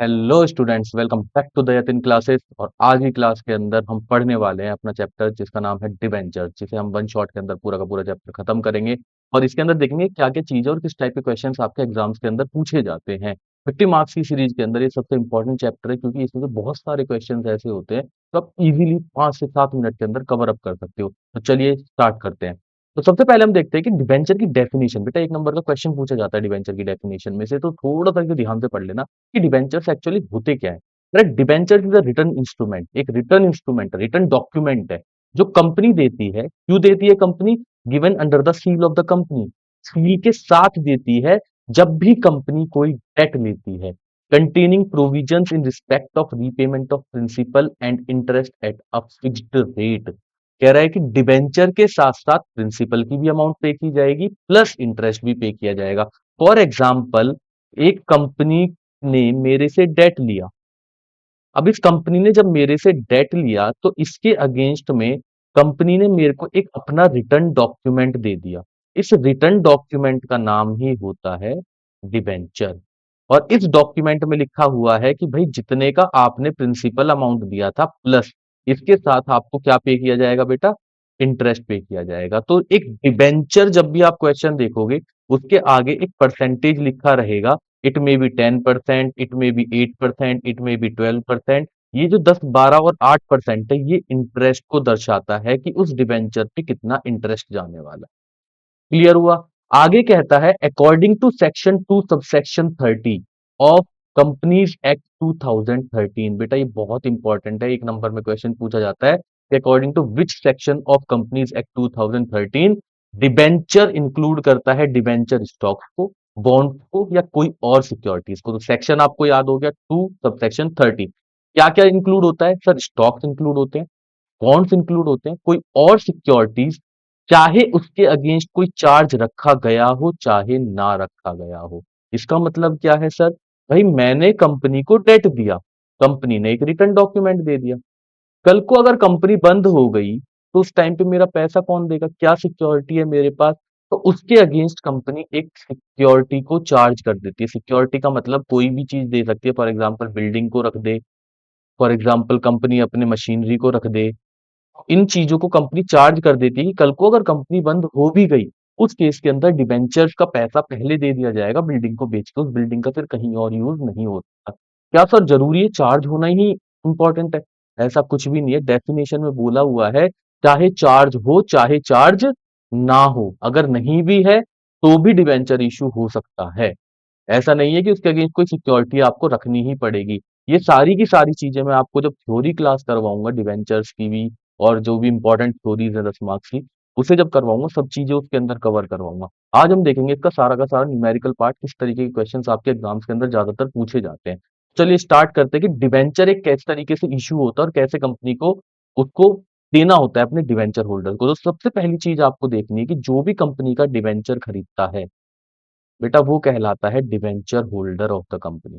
Hello students, welcome back to the Yatin classes. और आज की क्लास के अंदर हम पढ़ने वाले हैं अपना चैप्टर जिसका नाम है डिबेंचर, जिसे हम वन शॉट के अंदर पूरा का पूरा चैप्टर खत्म करेंगे। और इसके अंदर देखेंगे क्या क्या चीजें और किस टाइप के क्वेश्चंस आपके एग्जाम्स के अंदर पूछे जाते हैं। 50 मार्क्स की सीरीज के अंदर ये सबसे इंपॉर्टेंट चैप्टर है, क्योंकि इसमें से बहुत सारे क्वेश्चन ऐसे होते हैं तो आप इजीली 5 से 7 मिनट के अंदर कवर अप कर सकते हो। तो चलिए स्टार्ट करते हैं। तो सबसे पहले हम देखते हैं कि डिबेंचर की डेफिनेशन। बेटा, 1 नंबर का क्वेश्चन पूछा जाता है डिबेंचर की डेफिनेशन में से, तो थोड़ा सा इसे ध्यान से पढ़ लेना कि डिबेंचर्स एक्चुअली होते क्या है। Right, debenture is a return instrument, एक रिटर्न इंस्ट्रूमेंट, रिटर्न डॉक्यूमेंट है जो कंपनी देती है। क्यों देती है company? Given under the seal of the company, seal के साथ देती है जब भी कंपनी कोई डेट लेती है। Containing provisions in respect of repayment of principal and interest at a fixed rate. कह रहा है कि डिबेंचर के साथ साथ प्रिंसिपल की भी अमाउंट पे की जाएगी, प्लस इंटरेस्ट भी पे किया जाएगा। फॉर एग्जाम्पल, एक कंपनी ने मेरे से डेट लिया। अब इस कंपनी ने जब मेरे से डेट लिया तो इसके अगेंस्ट में कंपनी ने मेरे को एक अपना रिटर्न डॉक्यूमेंट दे दिया। इस रिटर्न डॉक्यूमेंट का नाम ही होता है डिबेंचर। और इस डॉक्यूमेंट में लिखा हुआ है कि भाई जितने का आपने प्रिंसिपल अमाउंट दिया था, प्लस इसके साथ आपको क्या पे किया जाएगा बेटा? इंटरेस्ट पे किया जाएगा। तो एक डिबेंचर जब भी आप क्वेश्चन देखोगे, उसके आगे एक परसेंटेज लिखा रहेगा। It may be 10%, it may be 8%, it may be 12%। ये जो 10, 12 और 8% है, ये इंटरेस्ट को दर्शाता है कि उस डिबेंचर पे कितना इंटरेस्ट जाने वाला है। क्लियर हुआ? आगे कहता है according to section 2 subsection 30 of companies act 2013। बेटा, ये बहुत इंपॉर्टेंट है, 1 नंबर में क्वेश्चन पूछा जाता है कि according to which section of companies act 2013 debenture include करता है डिबेंचर स्टॉक्स को, बॉन्ड को, या कोई और सिक्योरिटीज को। तो सेक्शन आपको याद हो गया, 2 सबसेक्शन 30। क्या क्या इंक्लूड होता है सर? स्टॉक्स इंक्लूड होते हैं, बॉन्ड्स इंक्लूड होते हैं, कोई और सिक्योरिटीज, चाहे उसके अगेंस्ट कोई चार्ज रखा गया हो चाहे ना रखा गया हो। इसका मतलब क्या है सर? भाई मैंने कंपनी को डेट दिया, कंपनी ने एक रिटर्न डॉक्यूमेंट दे दिया। कल को अगर कंपनी बंद हो गई तो उस टाइम पे मेरा पैसा कौन देगा? क्या सिक्योरिटी है मेरे पास? तो उसके अगेंस्ट कंपनी एक सिक्योरिटी को चार्ज कर देती है। सिक्योरिटी का मतलब कोई भी चीज दे सकती है। फॉर एग्जाम्पल बिल्डिंग को रख दे, फॉर एग्जाम्पल कंपनी अपने मशीनरी को रख दे। इन चीजों को कंपनी चार्ज कर देती है कि कल को अगर कंपनी बंद हो भी गई, उस केस के अंदर डिबेंचर्स का पैसा पहले दे दिया जाएगा, बिल्डिंग को बेच के उस बिल्डिंग का फिर कहीं और यूज नहीं होता। क्या सर जरूरी है चार्ज होना ही इंपॉर्टेंट है? ऐसा कुछ भी नहीं है। डेफिनेशन में बोला हुआ है चाहे चार्ज हो चाहे चार्ज ना हो, अगर नहीं भी है तो भी डिबेंचर इशू हो सकता है। ऐसा नहीं है कि उसके अगेंस्ट कोई सिक्योरिटी आपको रखनी ही पड़ेगी। ये सारी की सारी चीजें मैं आपको जब थ्योरी क्लास करवाऊंगा डिवेंचर्स की भी, और जो भी इंपॉर्टेंट थ्योरीज है 10 मार्क्स की, उसे जब करवाऊंगा सब चीजें उसके अंदर कवर करवाऊंगा। आज हम देखेंगे इसका सारा का सारा न्यूमेरिकल पार्ट, किस तरीके के क्वेश्चंस आपके एग्जाम्स के अंदर ज्यादातर पूछे जाते हैं। चलिए स्टार्ट करते हैं कि डिवेंचर एक किस तरीके से इशू होता है और कैसे कंपनी को उसको देना होता है अपने डिवेंचर होल्डर को। तो सबसे पहली चीज आपको देखनी है कि जो भी कंपनी का डिवेंचर खरीदता है बेटा, वो कहलाता है debenture holder of the company.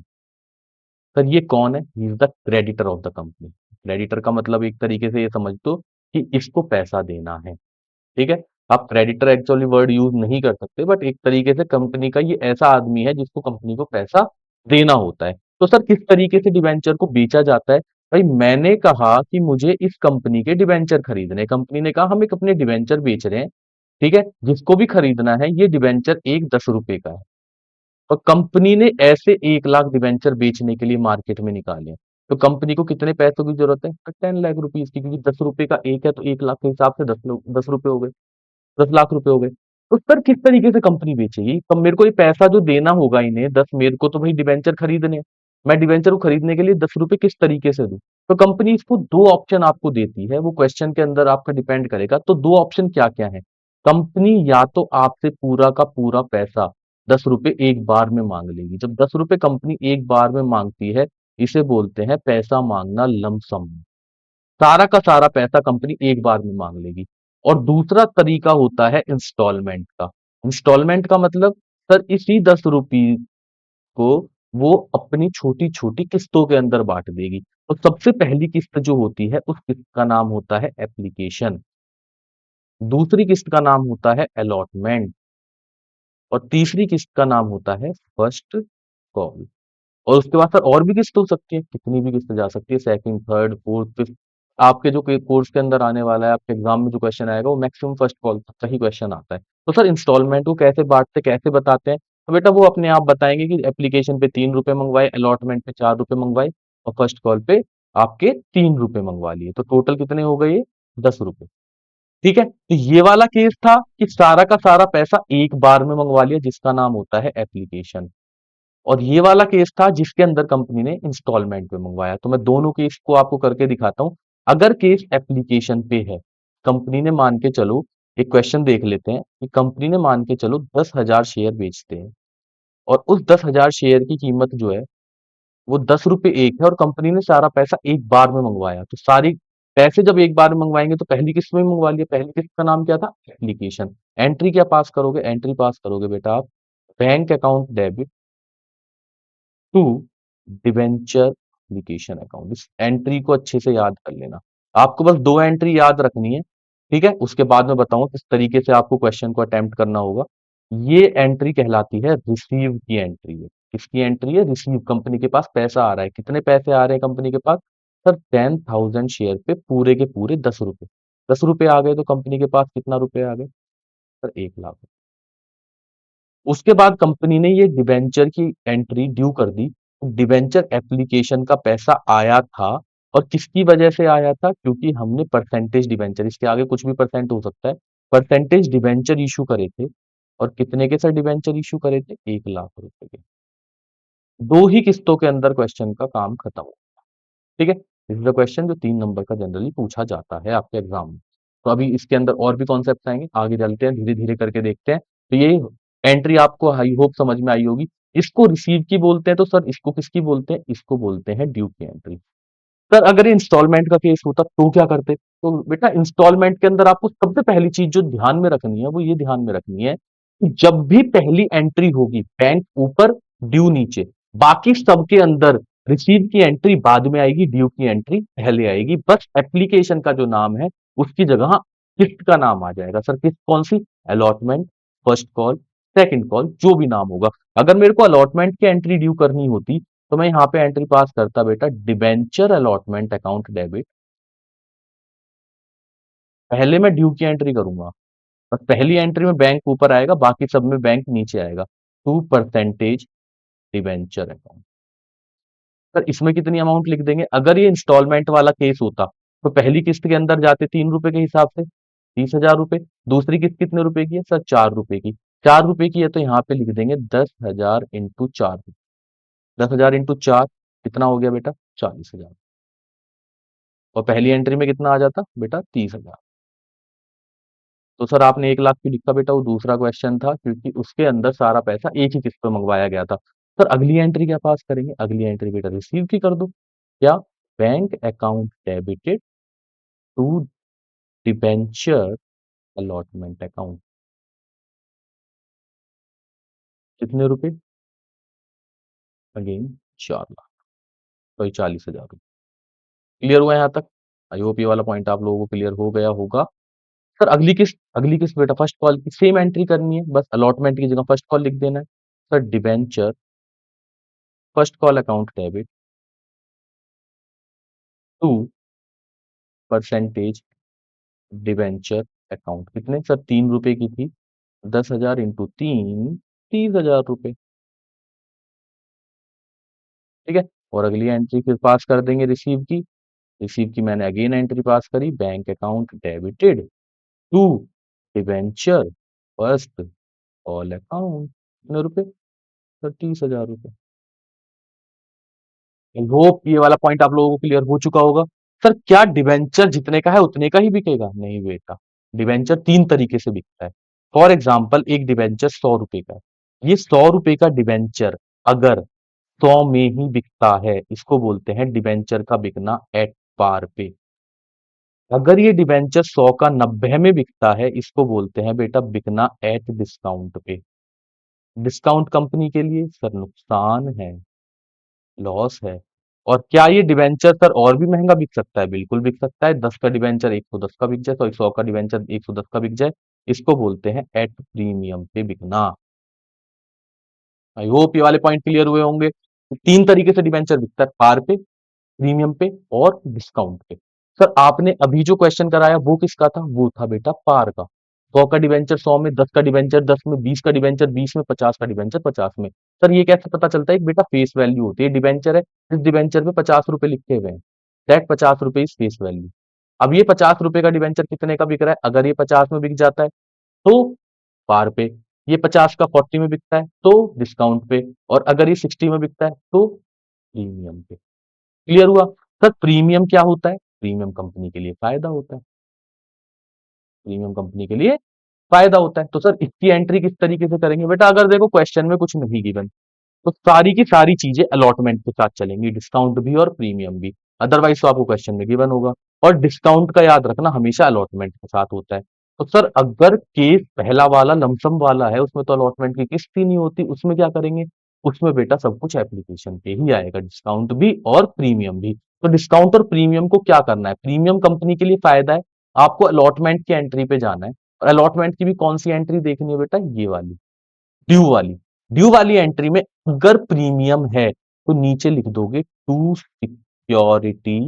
Sir ये कौन है? He is the creditor of the company. Creditor का मतलब एक तरीके से ये समझ दो कि इसको पैसा देना है। ठीक है, आप क्रेडिटर एक्चुअली वर्ड यूज नहीं कर सकते, बट एक तरीके से कंपनी का ये ऐसा आदमी है जिसको कंपनी को पैसा देना होता है। तो सर किस तरीके से डिवेंचर को बेचा जाता है? भाई मैंने कहा कि मुझे इस कंपनी के डिवेंचर खरीदने, कंपनी ने कहा हम एक अपने डिवेंचर बेच रहे हैं। ठीक है, जिसको भी खरीदना है, ये डिवेंचर एक 10 रुपए का है। और कंपनी ने ऐसे 1 लाख डिवेंचर बेचने के लिए मार्केट में निकाले। तो कंपनी को कितने पैसों की जरूरत है? 10 लाख रुपीज की, क्योंकि 10 रुपए का एक है तो 1 लाख के हिसाब से 10 रुपए हो गए, 10 लाख रुपए हो गए। तो सर किस तरीके से कंपनी बेचेगी? तो मेरे को ये पैसा जो देना होगा इन्हें 10, मेरे को तो भाई डिवेंचर खरीदने हैं। मैं डिवेंचर को खरीदने के लिए 10 रुपए किस तरीके से दूं? तो कंपनी इसको दो ऑप्शन आपको देती है, वो क्वेश्चन के अंदर आपका डिपेंड करेगा। तो दो ऑप्शन क्या क्या है? कंपनी या तो आपसे पूरा का पूरा पैसा 10 रुपए एक बार में मांग लेगी। जब 10 रुपए कंपनी एक बार में मांगती है, इसे बोलते हैं पैसा मांगना लमसम। सारा का सारा पैसा कंपनी एक बार में मांग लेगी। और दूसरा तरीका होता है इंस्टॉलमेंट का। इंस्टॉलमेंट का मतलब सर इसी 10 रुपये को वो अपनी छोटी छोटी किस्तों के अंदर बांट देगी। तो सबसे पहली किस्त जो होती है उस किस्त का नाम होता है एप्लीकेशन, दूसरी किस्त का नाम होता है अलॉटमेंट, और तीसरी किस्त का नाम होता है फर्स्ट कॉल। और उसके बाद सर और भी किस्त हो सकती है, कितनी भी किस्त जा सकती है, सेकंड, थर्ड, फोर्थ, फिफ्थ। आपके जो कोर्स के अंदर आने वाला है, आपके एग्जाम में जो क्वेश्चन आएगा वो मैक्सिमम फर्स्ट कॉल तक का ही क्वेश्चन आता है। तो सर इंस्टॉलमेंट को कैसे बांटते, कैसे बताते हैं, तो बेटा वो अपने आप बताएंगे कि एप्लीकेशन पे 3 रुपए मंगवाए, अलॉटमेंट पे 4 रुपए मंगवाए, और फर्स्ट कॉल पे आपके 3 रुपए मंगवा लिए, तो टोटल कितने हो गए, 10 रुपए। ठीक है, तो ये वाला केस था कि सारा का सारा पैसा एक बार में मंगवा लिया, जिसका नाम होता है एप्लीकेशन। और ये वाला केस था जिसके अंदर कंपनी ने इंस्टॉलमेंट पे मंगवाया। तो मैं दोनों केस को आपको करके दिखाता हूं। अगर केस एप्लीकेशन पे है, कंपनी ने मान के चलो, एक क्वेश्चन देख लेते हैं कि कंपनी ने मान के चलो 10,000 शेयर बेचते हैं, और उस 10,000 शेयर की कीमत जो है वो 10 रुपए एक है, और कंपनी ने सारा पैसा एक बार में मंगवाया। तो सारी पैसे जब एक बार में मंगवाएंगे तो पहली किस्त में ही मंगवा लिया। पहली किस्त का नाम क्या था, एप्लीकेशन। एंट्री क्या पास करोगे, एंट्री पास करोगे बेटा आप, bank account debit to debenture application account. इस एंट्री को अच्छे से याद कर लेना। आपको बस दो एंट्री याद रखनी है, ठीक है। उसके बाद में बताऊं किस तरीके से आपको क्वेश्चन को अटेम्प्ट करना होगा। ये एंट्री कहलाती है रिसीव की एंट्री है। किसकी एंट्री है, रिसीव। कंपनी के पास पैसा आ रहा है, कितने पैसे आ रहे हैं कंपनी के पास, सर 10,000 शेयर पे पूरे के पूरे 10 रुपए। 10 रुपए आ गए तो कंपनी के पास कितना रुपए आ गए, सर 1 लाख। उसके बाद कंपनी ने ये डिबेंचर की एंट्री ड्यू कर दी। डिबेंचर एप्लीकेशन का पैसा आया था, और किसकी वजह से आया था, क्योंकि हमने परसेंटेज डिबेंचर, इसके आगे कुछ भी परसेंट हो सकता है, परसेंटेज डिबेंचर इशू करे थे। और कितने के सर डिबेंचर इशू करे थे, 1 लाख रुपए के। दो ही किस्तों के अंदर क्वेश्चन का काम खत्म हो। ठीक है, दिस इज द क्वेश्चन जो 3 नंबर का जनरली पूछा जाता है आपके एग्जाम में। तो अभी इसके अंदर और भी कॉन्सेप्ट आएंगे, आगे चलते हैं, धीरे धीरे करके देखते हैं। तो ये एंट्री आपको आई होप समझ में आई होगी। इसको रिसीव की बोलते हैं, तो सर इसको किसकी बोलते हैं, इसको बोलते हैं ड्यू की एंट्री। सर अगर इंस्टॉलमेंट का केस होता तो क्या करते, तो बेटा इंस्टॉलमेंट के अंदर आपको सबसे पहली चीज जो ध्यान में रखनी है वो ये ध्यान में रखनी है कि जब भी पहली एंट्री होगी, बैंक ऊपर, ड्यू नीचे, बाकी सबके अंदर रिसीव की एंट्री बाद में आएगी, ड्यू की एंट्री पहले आएगी। बस एप्लीकेशन का जो नाम है उसकी जगह किस्त का नाम आ जाएगा। सर किस्त कौन सी, allotment, first call, second call, जो भी नाम होगा। अगर मेरे को अलॉटमेंट की एंट्री ड्यू करनी होती तो मैं यहाँ पे एंट्री पास करता बेटा, डिबेंचर अलॉटमेंट अकाउंट डेबिट। पहले मैं ड्यू की एंट्री करूंगा, और पहली एंट्री में बैंक ऊपर आएगा, बाकी सब में बैंक नीचे आएगा। To percentage debenture account. Sir इसमें कितनी अमाउंट लिख देंगे, अगर ये इंस्टॉलमेंट वाला केस होता तो पहली किस्त के अंदर जाते 3 रुपए के हिसाब से 30,000 रुपए। दूसरी किस्त कितने रुपए की है सर, 4 रुपए की। 4 रुपए की है तो यहाँ पे लिख देंगे 10,000 इंटू 4। 10,000 इंटू 4 कितना हो गया बेटा, 40,000। और पहली एंट्री में कितना आ जाता बेटा, 30,000। तो सर आपने 1 लाख क्यों लिखा बेटा, वो दूसरा क्वेश्चन था, क्योंकि उसके अंदर सारा पैसा एक ही किस्त पे मंगवाया गया था। सर अगली एंट्री क्या पास करेंगे, अगली एंट्री बेटा रिसीव की कर दो। क्या, bank account debited to debenture allotment account. कितने रुपए, अगेन 4 लाख, तो 40,000 रुपये। क्लियर हुआ यहाँ तक, आई होप ये वाला पॉइंट आप लोगों को क्लियर हो गया होगा। सर अगली किस्त बेटा फर्स्ट कॉल की सेम एंट्री करनी है, बस अलॉटमेंट की जगह फर्स्ट कॉल लिख देना है। Sir debenture first call account debit to percentage debenture account. कितने सर, 3 रुपए की थी, 10,000 इंटू 3, 30,000 रुपए। ठीक है, और अगली एंट्री फिर पास कर देंगे रिसीव की। रिसीव की मैंने अगेन एंट्री पास करी, bank account debited to debenture first call account. कितने रुपए सर, 30,000 रुपए। आई होप ये वाला पॉइंट आप लोगों को क्लियर हो चुका होगा। सर क्या डिबेंचर जितने का है उतने का ही बिकेगा, नहीं बेटा। डिबेंचर 3 तरीके से बिकता है। फॉर एग्जाम्पल एक डिबेंचर 100 रुपए का है। ये 100 रुपए का डिबेंचर अगर 100 में ही बिकता है, इसको बोलते हैं डिबेंचर का बिकना एट पार पे। अगर ये डिबेंचर 100 का 90 में बिकता है, इसको बोलते हैं बेटा बिकना एट डिस्काउंट पे। डिस्काउंट कंपनी के लिए सर नुकसान है, लॉस है। और क्या ये डिबेंचर सर और भी महंगा बिक सकता है, बिल्कुल बिक सकता है। 10 का डिबेंचर 110 का बिक जाए, सॉरी 100 का डिबेंचर 110 का बिक जाए, इसको बोलते हैं एट प्रीमियम पे बिकना। आई होप ये वाले पॉइंट क्लियर हुए होंगे। तीन तरीके से डिबेंचर बिकता है, पार पे, प्रीमियम पे और डिस्काउंट पे। सर आपने अभी जो क्वेश्चन कराया वो किसका था? वो था बेटा पार का। 100 का डिबेंचर 100 में, 10 का डिबेंचर 10 में, 20 का डिबेंचर 20 में, 50 का डिबेंचर 50 में। सर ये कैसे पता चलता है? एक बेटा फेस वैल्यू होती है, डिबेंचर है, इस डिबेंचर पे 50 रुपए लिखे हुए हैं, दैट 50 रुपए इज फेस वैल्यू। अब ये 50 रुपए का डिबेंचर कितने का बिक रहा है? अगर ये 50 में बिक जाता है तो पार पे, ये 50 का 40 में बिकता है तो डिस्काउंट पे, और अगर ये 60 में बिकता है तो प्रीमियम पे। क्लियर हुआ? सर प्रीमियम क्या होता है? प्रीमियम कंपनी के लिए फायदा होता है, प्रीमियम कंपनी के लिए फायदा होता है। तो सर इसकी एंट्री किस तरीके से करेंगे बेटा? अगर देखो क्वेश्चन में कुछ नहीं गिवन, तो सारी की सारी चीजें अलॉटमेंट के साथ चलेंगी, डिस्काउंट भी और प्रीमियम भी। अदरवाइज तो आपको क्वेश्चन में गिवन होगा। और डिस्काउंट का याद रखना हमेशा अलॉटमेंट के साथ होता है। तो सर अगर केस पहला वाला लमसम वाला है, उसमें तो अलॉटमेंट की किस्त ही नहीं होती, उसमें क्या करेंगे? उसमें बेटा सब कुछ एप्लीकेशन पे ही आएगा, डिस्काउंट भी और प्रीमियम भी। तो डिस्काउंट और प्रीमियम को क्या करना है? प्रीमियम कंपनी के लिए फायदा है, आपको अलॉटमेंट की एंट्री पे जाना है। और अलॉटमेंट की भी कौन सी एंट्री देखनी है बेटा? ये वाली, ड्यू वाली। ड्यू वाली एंट्री में अगर प्रीमियम है तो नीचे लिख दोगे टू सिक्योरिटी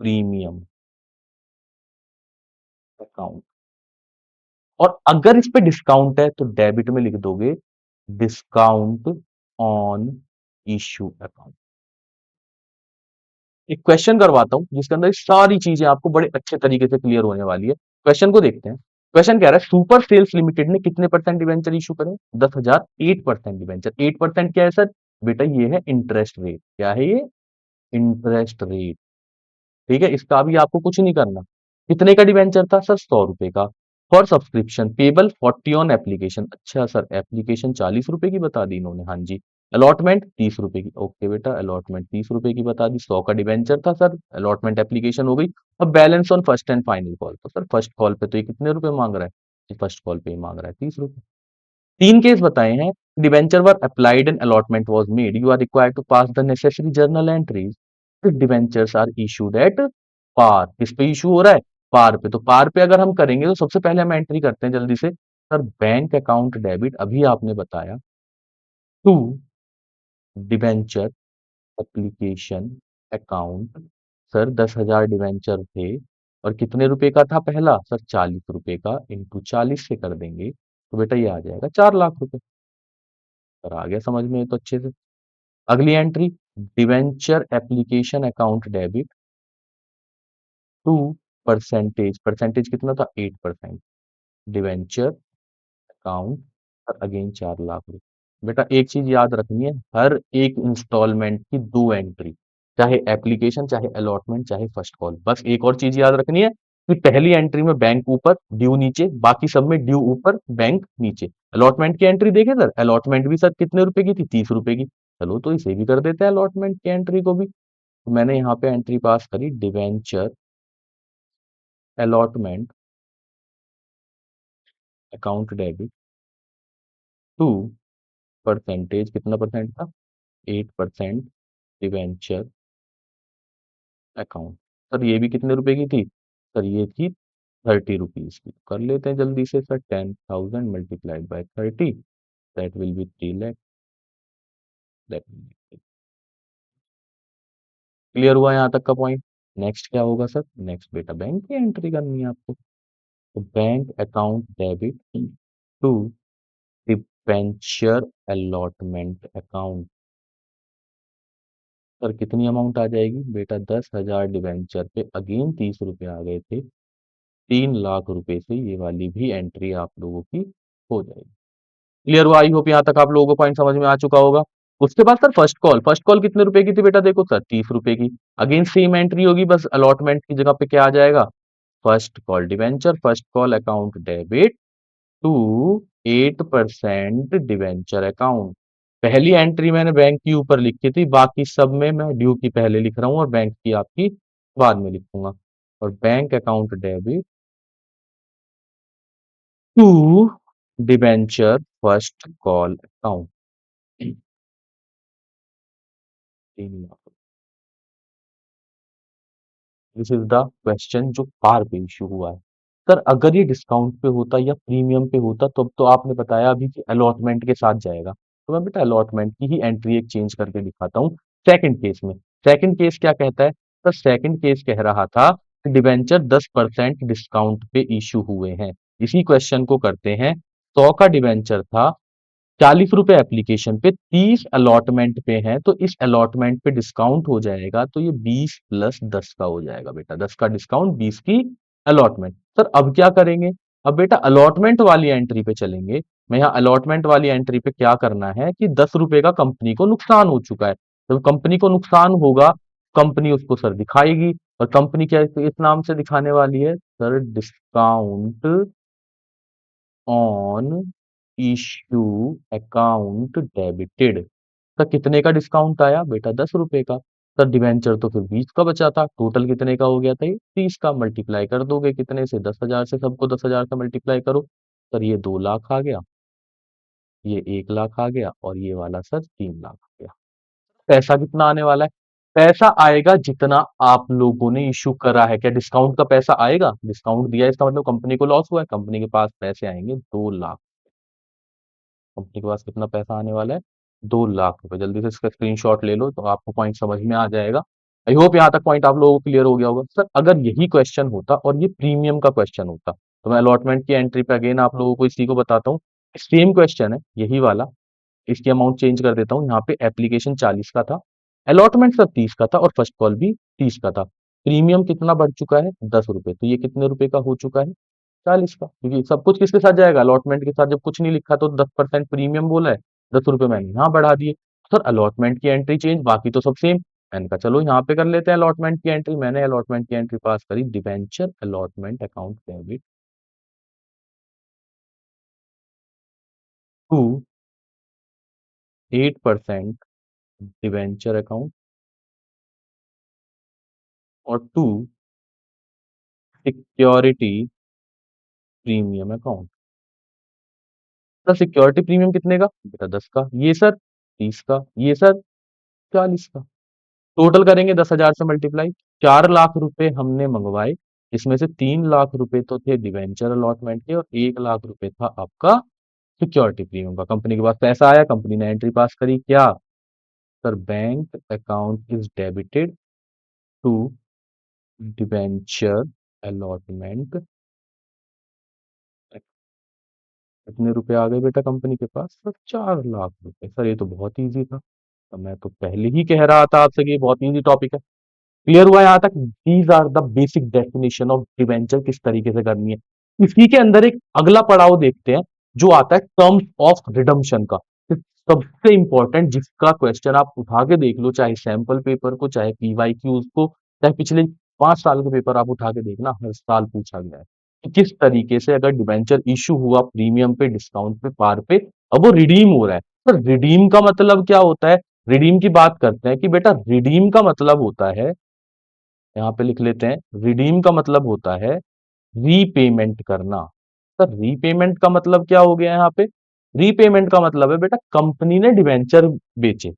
प्रीमियम अकाउंट, और अगर इस पे डिस्काउंट है तो डेबिट में लिख दोगे डिस्काउंट ऑन इशू अकाउंट। एक क्वेश्चन करवाता हूं जिसके अंदर ये सारी चीजें आपको बड़े अच्छे तरीके से क्लियर होने वाली है। क्वेश्चन को देखते हैं। क्वेश्चन कह रहा है सुपर सेल्स लिमिटेड ने कितने परसेंट डिवेंचर इशू करे? 10,000, 8% डिवेंचर। 8% क्या है सर? बेटा ये है इंटरेस्ट रेट। क्या है ये? Interest rate. ठीक है, इसका भी आपको कुछ नहीं करना। कितने का डिवेंचर था सर? 100 रुपए का। For subscription payable 40 on application. अच्छा सर, एप्लीकेशन 40 रुपए की बता दी इन्होंने, हाँ जी। अलॉटमेंट 30 रुपए की, ओके बेटा, अलॉटमेंट 30 रुपए की बता दी। 100 का डिवेंचर था सर, अलॉटमेंट एप्लीकेशन हो गई। अब balance on first and final call, तो सर फर्स्ट कॉल पे तो ये कितने रुपए मांग रहा है? फर्स्ट कॉल पे ही मांग रहा है 30 रुपए। तीन केस बताए हैं। Debenture were applied and allotment was made, you are required to pass the necessary journal entries. Debentures are issued at par. किस पे इशू हो रहा है? पार पे। तो पार पे अगर हम करेंगे तो सबसे पहले हम एंट्री करते हैं जल्दी से, सर बैंक अकाउंट डेबिट, अभी आपने बताया, to debenture application account. Sir 10,000 debenture थे और कितने रुपए का था पहला? सर 40 रुपए का, इंटू 40 से कर देंगे तो बेटा ये आ जाएगा 4 लाख रुपए। सर आ गया समझ में तो अच्छे से। अगली entry, debenture application account debit to percentage, percentage कितना था? 8%, डिवेंचर अकाउंट, और अगेन 4 लाख रुपए। बेटा एक चीज याद रखनी है, हर एक इंस्टॉलमेंट की दो एंट्री, चाहे एप्लीकेशन, चाहे अलॉटमेंट, चाहे फर्स्ट कॉल। बस एक और चीज याद रखनी है कि पहली एंट्री में बैंक ऊपर ड्यू नीचे, बाकी सब में ड्यू ऊपर बैंक नीचे। अलॉटमेंट की एंट्री देखे सर, अलॉटमेंट भी सर कितने रुपए की थी? 30 रुपए की। चलो तो इसे भी कर देते हैं अलॉटमेंट की एंट्री को भी। तो मैंने यहाँ पे एंट्री पास करी, debenture allotment account debit to percentage, कितना परसेंट था? 8% डिवेंचर अकाउंट। सर ये भी कितने रुपए की थी? सर ये थी 30 रुपीज की। कर लेते हैं जल्दी से sir, 10,000 multiplied by 30, that will be 3 lakh. That clear हुआ यहाँ तक का पॉइंट? नेक्स्ट क्या होगा सर? नेक्स्ट बेटा बैंक की एंट्री करनी है आपको। तो bank account debit to debenture allotment account. Sir कितनी अमाउंट आ जाएगी बेटा? 10,000 डिवेंचर पे अगेन 30 रुपए आ गए थे, 3 लाख रुपए से ये वाली भी एंट्री आप लोगों की हो जाएगी। क्लियर हुआ? आई होप यहाँ तक आप लोगों को पॉइंट समझ में आ चुका होगा। उसके बाद sir first call, first call कितने रुपए की थी बेटा? देखो सर 30 रुपए की। अगेन सेम एंट्री होगी, बस अलॉटमेंट की जगह पे क्या आ जाएगा? First call debenture, first call account debit to 8% debenture account. पहली एंट्री मैंने बैंक की ऊपर लिखी थी, बाकी सब में मैं ड्यू की पहले लिख रहा हूँ और बैंक की आपकी बाद में लिखूंगा। और bank account debit to debenture first call account. This is the question जो पार पे इश्यू हुआ है। सर अगर ये डिस्काउंट पे होता या प्रीमियम पे होता, तब तो आपने बताया अभी कि अलॉटमेंट के साथ जाएगा, तो मैं बेटा अलॉटमेंट की ही एंट्री एक चेंज करके दिखाता हूँ सेकंड केस में। सेकंड केस क्या कहता है? तो सेकंड केस कह रहा था कि डिबेंचर 10% डिस्काउंट पे इशू हुए हैं। इसी क्वेश्चन को करते हैं। 100 का डिबेंचर था, 40 रुपए एप्लीकेशन पे, 30 अलॉटमेंट पे है, तो इस अलॉटमेंट पे डिस्काउंट हो जाएगा, तो ये 20 प्लस 10 का हो जाएगा बेटा। 10 का डिस्काउंट, 20 की अलॉटमेंट। सर अब क्या करेंगे? अब बेटा अलॉटमेंट वाली एंट्री पे चलेंगे। मैं यहाँ अलॉटमेंट वाली एंट्री पे क्या करना है कि 10 रुपए का कंपनी को नुकसान हो चुका है। जब कंपनी को नुकसान होगा, कंपनी उसको सर दिखाएगी। और कंपनी क्या इस नाम से दिखाने वाली है? Sir discount on issue account debited. Sir कितने का डिस्काउंट आया बेटा? 10 रुपए का। सर डिवेंचर तो फिर 20 का बचा था, टोटल कितने का हो गया था? ये 30 का। मल्टीप्लाई कर दोगे कितने से? 10,000 से। सबको 10,000 से मल्टीप्लाई करो। सर ये 2 लाख आ गया, ये 1 लाख आ गया, और ये वाला सर 3 लाख आ गया। पैसा कितना आने वाला है? पैसा आएगा जितना आप लोगों ने इश्यू करा है। क्या डिस्काउंट का पैसा आएगा? डिस्काउंट दिया, इसका मतलब कंपनी को लॉस हुआ है। कंपनी के पास पैसे आएंगे 2 लाख। कंपनी के पास कितना पैसा आने वाला है? 2 लाख रुपए। जल्दी से इसका स्क्रीनशॉट ले लो तो आपको पॉइंट समझ में आ जाएगा। आई होप यहाँ तक पॉइंट आप लोगों को क्लियर हो गया होगा। सर अगर यही क्वेश्चन होता और ये प्रीमियम का क्वेश्चन होता, तो मैं अलॉटमेंट की एंट्री पे अगेन आप लोगों को इसी को बताता हूँ। सेम क्वेश्चन है यही वाला। इसकी अमाउंट चेंज कर देता हूँ। यहाँ पे एप्लीकेशन 40 का था, अलॉटमेंट सर 30 का था, और फर्स्ट कॉल भी 30 का था। प्रीमियम कितना बढ़ चुका है? 10 रुपए। तो ये कितने रुपए का हो चुका है? 40 का। क्योंकि सब कुछ किसके साथ जाएगा? अलॉटमेंट के साथ। जब कुछ नहीं लिखा तो 10% प्रीमियम बोला है, 10 रुपए मैंने यहाँ बढ़ा दिए। सर अलॉटमेंट की एंट्री चेंज, बाकी तो सब सेम। मैंने कहा चलो यहाँ पे कर लेते हैं अलॉटमेंट की एंट्री। मैंने अलॉटमेंट की एंट्री पास करी, debenture allotment account debit to 8% debenture account और to security premium account. Sir security premium कितने का? बेटा 10 का। ये सर 30 का। ये सर 40 का। टोटल करेंगे 10,000 से मल्टीप्लाई। 4 लाख रुपए हमने मंगवाए, इसमें से 3 लाख रुपए तो थे डिवेंचर अलॉटमेंट के, और 1 लाख रुपए था आपका सिक्योरिटी प्रीमियम का। कंपनी के पास पैसा आया, कंपनी ने एंट्री पास करी। क्या? Sir bank account is debited to debenture allotment. कितने रुपए आ गए बेटा कंपनी के पास? सर 4 लाख रुपए। सर ये तो बहुत इजी था। तो मैं तो पहले ही कह रहा था आपसे कि ये बहुत इजी टॉपिक है। क्लियर हुआ यहाँ तक? These are the basic definition of debenture, किस तरीके से करनी है। इसी के अंदर एक अगला पड़ाव देखते हैं, जो आता है टर्म्स ऑफ रिडम्पशन का। तो सबसे इंपॉर्टेंट, जिसका क्वेश्चन आप उठा के देख लो, चाहे सैंपल पेपर को, चाहे पीवाईक्यूज को, चाहे पिछले 5 साल के पेपर आप उठा के देखना, हर साल पूछा गया है कि किस तरीके से अगर डिवेंचर इशू हुआ प्रीमियम पे, डिस्काउंट पे, पार पे, अब वो रिडीम हो रहा है। तो रिडीम का मतलब क्या होता है? रिडीम की बात करते हैं कि बेटा रिडीम का मतलब होता है, यहाँ पे लिख लेते हैं, रिडीम का मतलब होता है रीपेमेंट करना। सर रीपेमेंट का मतलब क्या हो गया यहाँ पे? रीपेमेंट का मतलब है बेटा कंपनी ने डिवेंचर बेचे,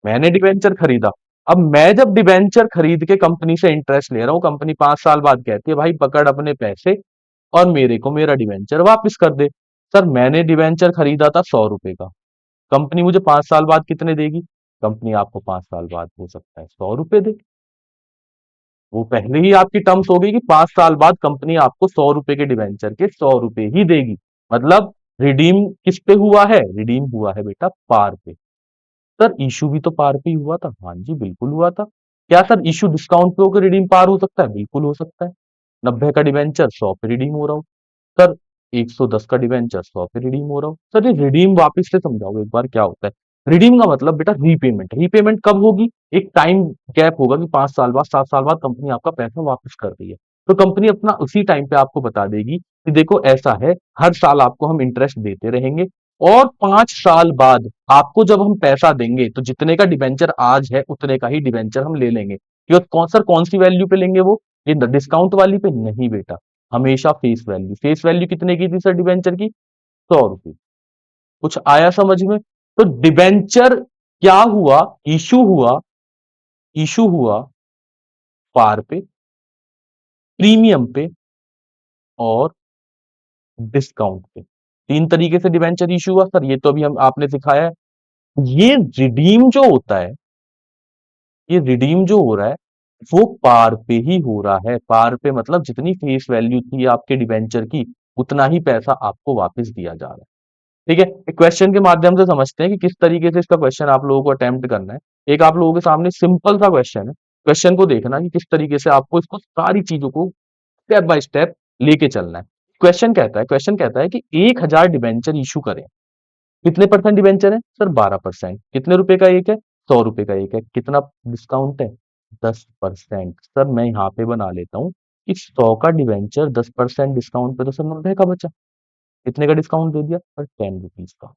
मैंने डिवेंचर खरीदा। अब मैं जब डिवेंचर खरीद के कंपनी से इंटरेस्ट ले रहा हूं, कंपनी 5 साल बाद कहती है भाई पकड़ अपने पैसे और मेरे को मेरा डिवेंचर वापस कर दे। सर मैंने डिवेंचर खरीदा था 100 रुपए का, कंपनी मुझे 5 साल बाद कितने देगी? कंपनी आपको 5 साल बाद हो सकता है 100 रुपए दे। वो पहले ही आपकी टर्म्स हो गई कि 5 साल बाद कंपनी आपको 100 रुपए के डिवेंचर के 100 रुपए ही देगी। मतलब रिडीम किस पे हुआ है? रिडीम हुआ है बेटा पार पे। सर इशू भी तो पार पे ही हुआ था। हाँ जी बिल्कुल हुआ था। क्या सर इशू डिस्काउंट पे होकर रिडीम पार हो सकता है? बिल्कुल हो सकता है। 90 का डिवेंचर 100 पे रिडीम हो रहा हूँ। सर 110 का डिवेंचर 100 पे रिडीम हो रहा हूँ। सर ये रिडीम वापस से समझाओ एक बार क्या होता है? रिडीम का मतलब बेटा रीपेमेंट। रीपेमेंट कब होगी? एक टाइम गैप होगा कि 5 साल बाद, 7 साल बाद कंपनी आपका पैसा वापस कर रही है। तो कंपनी अपना उसी टाइम पे आपको बता देगी कि देखो ऐसा है, हर साल आपको हम इंटरेस्ट देते रहेंगे, और 5 साल बाद आपको जब हम पैसा देंगे तो जितने का डिबेंचर आज है उतने का ही डिबेंचर हम ले लेंगे। कि कौन सर कौन सी वैल्यू पे लेंगे वो? ये डिस्काउंट वाली पे नहीं बेटा, हमेशा फेस वैल्यू। फेस वैल्यू कितने की थी सर डिबेंचर की? 100 रुपए। कुछ आया समझ में? तो डिबेंचर क्या हुआ? इशू हुआ, इशू हुआ पार पे, प्रीमियम पे, और डिस्काउंट पे। तीन तरीके से डिबेंचर इशू हुआ। सर ये तो अभी हम आपने सिखाया है। ये रिडीम जो होता है, ये रिडीम जो हो रहा है वो पार पे ही हो रहा है। पार पे मतलब जितनी फेस वैल्यू थी आपके डिबेंचर की, उतना ही पैसा आपको वापस दिया जा रहा है। ठीक है, एक क्वेश्चन के माध्यम से समझते हैं कि किस तरीके से इसका क्वेश्चन आप लोगों को अटेम्प्ट करना है। एक आप लोगों के सामने सिंपल सा क्वेश्चन है, क्वेश्चन को देखना कि किस तरीके से आपको इसको सारी चीजों को स्टेप बाय स्टेप लेके चलना है। क्वेश्चन कहता है कि 1000 डिबेंचर इशू करें। कितने परसेंट डिबेंचर है सर? 12%। कितने रुपए का एक है? 100 रुपए का एक है। कितना डिस्काउंट है? 10%। सर मैं यहाँ पे बना लेता हूँ कि 100 का डिबेंचर 10% डिस्काउंट पे तो सर 90 का बचा। कितने का डिस्काउंट दे दिया सर? 10 रुपीज का।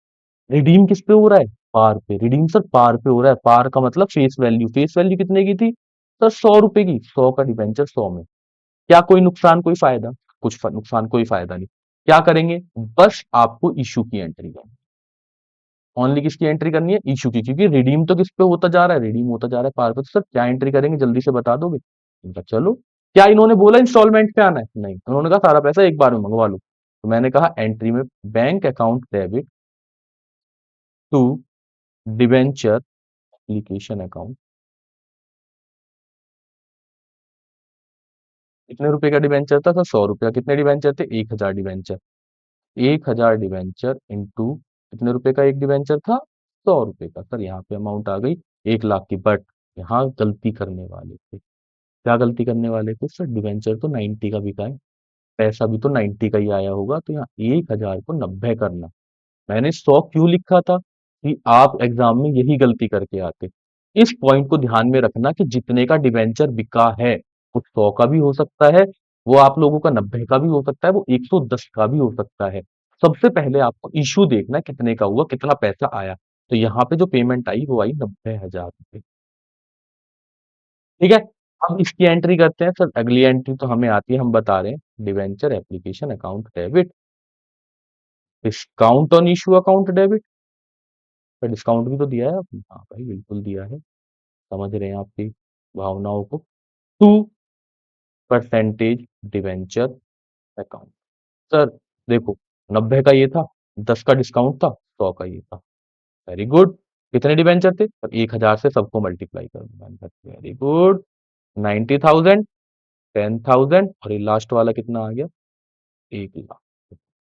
रिडीम किस पे हो रहा है? पार पे। रिडीम सर पार पे हो रहा है। पार का मतलब फेस वैल्यू। फेस वैल्यू कितने की थी सर? 100 रुपए की। 100 का डिबेंचर 100 में। क्या कोई नुकसान, कोई फायदा? नुकसान, कोई फायदा नहीं। क्या करेंगे? बस आपको इशू की एंट्री करनी। ओनली किसकी एंट्री करनी है? इशू की, क्योंकि रिडीम तो किस पे होता जा रहा है? रिडीम होता जा रहा है पार पे। तो सर क्या एंट्री करेंगे, जल्दी से बता दोगे? इनका चलो। क्या इन्होंने बोला इंस्टॉलमेंट पे आना है? नहीं, उन्होंने कहा सारा पैसा एक बार में मंगवा लो। तो मैंने कहा एंट्री में bank account debit to debenture application account. कितने रुपए का डिवेंचर था? 100 रुपया। कितने डिवेंचर थे? 1000 डिवेंचर। 1000 डिवेंचर इंटू कितने रुपए का एक डिवेंचर था? 100 रुपए का। सर यहाँ पे अमाउंट आ गई 1 लाख की। बट यहाँ गलती करने वाले थे। क्या गलती करने वाले थे सर? डिवेंचर तो 90 का बिका है, पैसा भी तो 90 का ही आया होगा, तो यहाँ 1000 को 90 करना। मैंने 100 क्यों लिखा था? कि आप एग्जाम में यही गलती करके आते। इस पॉइंट को ध्यान में रखना कि जितने का डिवेंचर बिका है वो 100 का भी हो सकता है, वो आप लोगों का 90 का भी हो सकता है, वो 110 का भी हो सकता है। सबसे पहले आपको इशू देखना है कितने का हुआ, कितना पैसा आया। तो यहाँ पे जो पेमेंट आई वो आई 90,000 रुपए। ठीक है, अब इसकी एंट्री करते हैं। सर अगली एंट्री तो हमें आती है, हम बता रहे हैं debenture application account debit discount on issue account debit. पर डिस्काउंट भी तो दिया है आपने। हाँ भाई बिल्कुल दिया है, समझ रहे हैं आपकी भावनाओं को। To percentage debenture account. Sir देखो, 90 का ये था, 10 का डिस्काउंट था, 100 का ये था। Very good. कितने डिवेंचर थे? और 1000 से सबको मल्टीप्लाई कर दूंगा। Very good. 90,000, 10,000 और ये लास्ट वाला कितना आ गया? 1 लाख।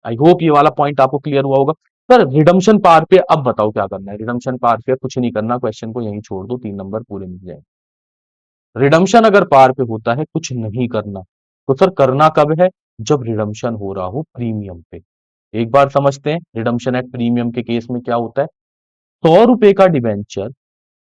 आई होप ये वाला पॉइंट आपको क्लियर हुआ होगा। सर रिडम्शन पार पे अब बताओ क्या करना है? रिडम्शन पार पे कुछ नहीं करना, क्वेश्चन को यहीं छोड़ दो, 3 नंबर पूरे मिल जाएंगे। रिडम्शन अगर पार पे होता है कुछ नहीं करना। तो सर करना कब है? जब रिडम्शन हो रहा हो प्रीमियम पे। एक बार समझते हैं रिडम्शन एट प्रीमियम के केस में क्या होता है। 100 रुपए का डिवेंचर,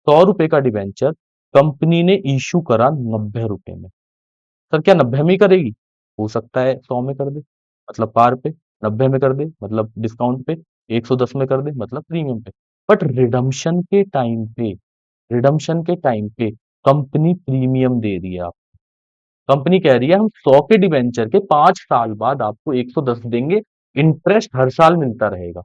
100 रुपए का डिवेंचर कंपनी ने इशू करा 90 रुपए में। सर क्या 90 में ही करेगी? हो सकता है 100 में कर दे, मतलब पार पे। 90 में कर दे मतलब डिस्काउंट पे। 110 में कर दे मतलब प्रीमियम पे। बट रिडम्शन के टाइम पे कंपनी प्रीमियम दे रही है। कंपनी कह रही है हम 100 के डिवेंचर के 5 साल बाद आपको 110 देंगे, इंटरेस्ट हर साल मिलता रहेगा।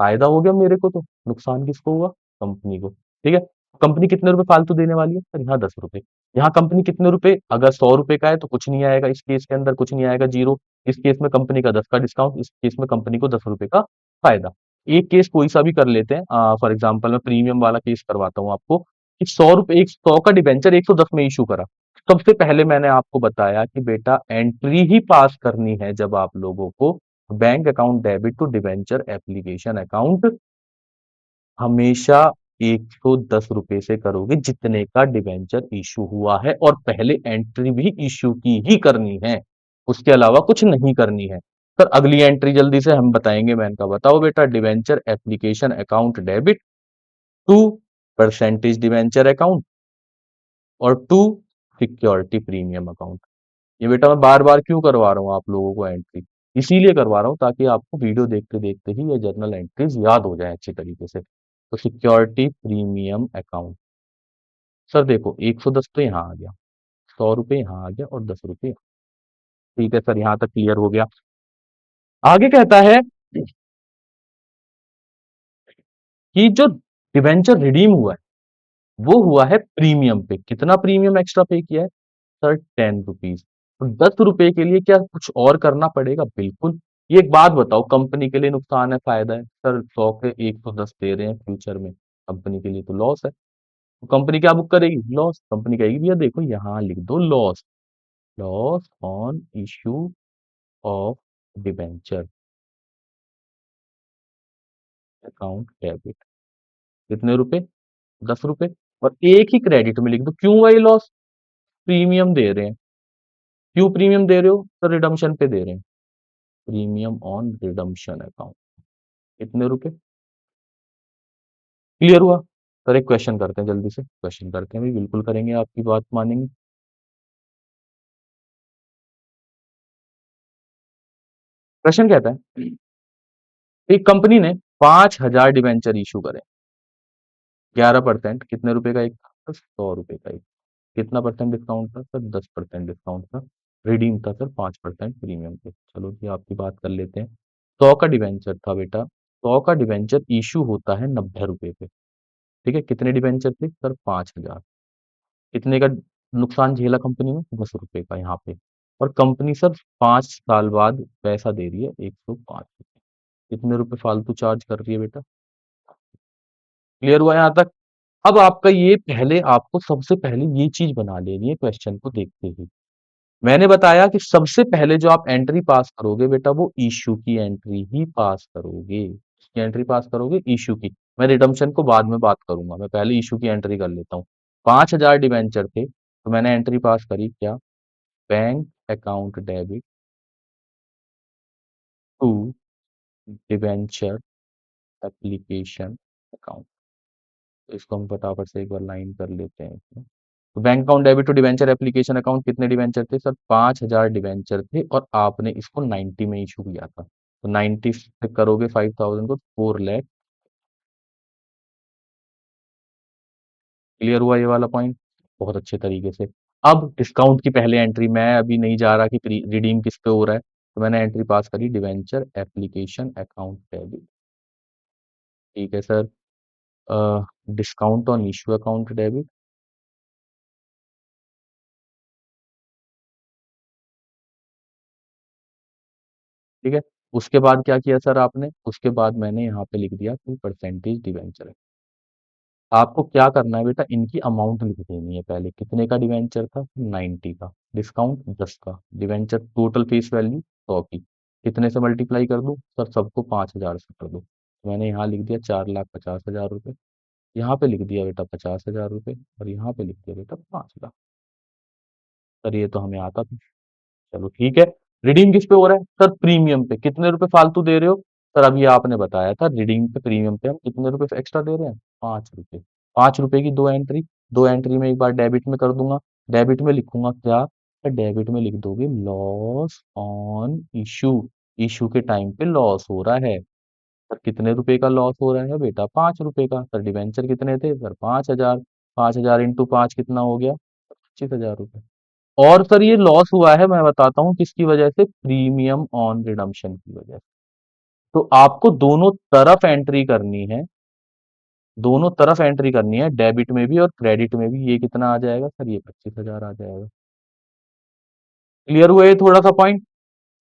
फायदा हो गया मेरे को, तो नुकसान किसको हुआ? कंपनी को। ठीक है, कंपनी कितने रुपए फालतू देने वाली है सर? यहाँ 10 रुपए। यहाँ कंपनी कितने रुपए, अगर 100 रुपए का है तो कुछ नहीं आएगा, इस केस के अंदर कुछ नहीं आएगा, जीरो। इस केस में कंपनी का 10 का डिस्काउंट, इस केस में कंपनी को 10 रुपए का फायदा। एक केस कोई सा भी कर लेते हैं, फॉर एग्जाम्पल मैं प्रीमियम वाला केस करवाता हूँ आपको कि 100 रुपए, एक 100 का डिवेंचर 110 में इशू करा। सबसे पहले मैंने आपको बताया कि बेटा एंट्री ही पास करनी है जब आप लोगों को bank account debit to debenture application account हमेशा 110 रुपए से करोगे जितने का डिवेंचर इशू हुआ है, और पहले एंट्री भी इशू की ही करनी है, उसके अलावा कुछ नहीं करनी है। सर अगली एंट्री जल्दी से हम बताएंगे। मैंने कहा बताओ बेटा, debenture application account debit to percentage debenture account और टू सिक्योरिटी प्रीमियम अकाउंट। ये बेटा मैं बार बार क्यों करवा रहा हूँ आप लोगों को एंट्री? इसीलिए करवा रहा हूँ ताकि आपको वीडियो देखते देखते ही ये जर्नल एंट्रीज याद हो जाए अच्छी तरीके से। तो सिक्योरिटी प्रीमियम अकाउंट। सर देखो 110 तो यहाँ आ गया, 100 रुपए यहाँ आ गया और 10 रुपए। ठीक है सर, यहाँ तक क्लियर हो गया। आगे कहता है कि जो डिवेंचर रिडीम हुआ है वो हुआ है प्रीमियम पे। कितना प्रीमियम एक्स्ट्रा पे किया है सर? 10 रुपीज। तो 10 रुपए के लिए क्या कुछ और करना पड़ेगा? बिल्कुल। ये एक बात बताओ, कंपनी के लिए नुकसान है फायदा है? सर 100 के 110 दे रहे हैं फ्यूचर में, कंपनी के लिए तो लॉस है। तो कंपनी क्या बुक करेगी? लॉस। कंपनी कहेगी भैया देखो यहाँ लिख दो loss, loss on issue of debenture account debit. कितने रुपए? 10 रुपए। और एक ही क्रेडिट में लिख दो। क्यों भाई लॉस? प्रीमियम दे रहे हैं। क्यों प्रीमियम दे रहे हो? तो रिडम्पशन पे दे रहे हैं। Premium on redemption account. कितने रुपए? क्लियर हुआ? सर एक क्वेश्चन करते हैं, जल्दी से क्वेश्चन करते हैं भाई, बिल्कुल करेंगे, आपकी बात मानेंगे। क्वेश्चन कहता है, एक कंपनी ने 5,000 डिवेंचर इशू करे, 11%, कितने रुपए का एक था? सर 100 रुपए का एक। कितना परसेंट डिस्काउंट था? सर 10% डिस्काउंट था। रिडीम था सर 5% प्रीमियम पे। चलो जी आपकी बात कर लेते हैं। 100 का डिवेंचर था बेटा, 100 का डिवेंचर इशू होता है 90 रुपए पे। ठीक है, कितने डिवेंचर थे? सर 5,000। कितने का नुकसान झेला कंपनी ने? 10 रुपए का यहाँ पे। और कंपनी सर 5 साल बाद पैसा दे रही है 105 रुपए। कितने रुपए फालतू चार्ज कर रही है बेटा? क्लियर हुआ यहाँ तक? अब आपका ये पहले, आपको सबसे पहले ये चीज बना लेनी है क्वेश्चन को देखते ही। मैंने बताया कि सबसे पहले जो आप एंट्री पास करोगे बेटा, वो इश्यू की एंट्री ही पास करोगे। किसकी एंट्री पास करोगे? इश्यू की। मैं रिडम्पशन को बाद में बात करूंगा, मैं पहले इश्यू की एंट्री कर लेता हूँ। 5,000 डिवेंचर थे तो मैंने एंट्री पास करी क्या? Bank account debit to debenture application account. तो इसको हम फटाफट से एक बार लाइन कर लेते हैं इसमें। तो bank account debit to debenture application account, कितने डिवेंचर थे सर? 5,000 डिवेंचर थे और आपने इसको 90 में इशू किया था। तो 90 से करोगे 5,000 को, 4 लाख। क्लियर हुआ ये वाला पॉइंट? बहुत अच्छे तरीके से। अब डिस्काउंट की पहले एंट्री, मैं अभी नहीं जा रहा कि रिडीम किस पे हो रहा है, तो मैंने एंट्री पास करी डिवेंचर एप्लीकेशन अकाउंट डेबिट। ठीक है sir. Discount on issue account debit. ठीक है। उसके बाद क्या किया सर आपने? उसके बाद मैंने यहाँ पे लिख दिया कि परसेंटेज डिवेंचर। आपको क्या करना है बेटा? इनकी अमाउंट लिख देनी है पहले। कितने का डिवेंचर था? 90 का। डिस्काउंट 10 का। डिवेंचर टोटल फेस वैल्यू 100 की। कितने से मल्टीप्लाई कर दूं सर? सबको 5,000 से कर दूं। तो मैंने यहाँ लिख दिया 4,50,000 रुपए। यहाँ पे लिख दिया बेटा 50,000 रुपए। और यहाँ पे लिख दिया बेटा 5 लाख। सर ये तो हमें आता था। चलो ठीक है। रिडीम किस पे हो रहा है सर? प्रीमियम पे। कितने रुपए फालतू दे रहे हो? सर अभी आपने बताया था रिडीम पे, प्रीमियम पे हम कितने रुपए एक्स्ट्रा दे रहे हैं? 5 रुपए। 5 रुपए की दो एंट्री। दो एंट्री में एक बार डेबिट में कर दूंगा। डेबिट में लिखूंगा क्या? तो डेबिट में लिख दोगे लॉस ऑन इशू। इशू के टाइम पे लॉस हो रहा है। सर कितने रुपए का लॉस हो रहा है बेटा? 5 रुपए का। सर डिवेंचर कितने थे सर? 5,000। 5,000 इंटू 5 कितना हो गया? 25,000 रुपए। और सर ये लॉस हुआ है, मैं बताता हूँ किसकी वजह से, प्रीमियम ऑन रिडम्पशन की वजह से। तो आपको दोनों तरफ एंट्री करनी है। दोनों तरफ एंट्री करनी है, डेबिट में भी और क्रेडिट में भी। ये कितना आ जाएगा सर? ये 25,000 आ जाएगा। क्लियर हुआ ये थोड़ा सा पॉइंट?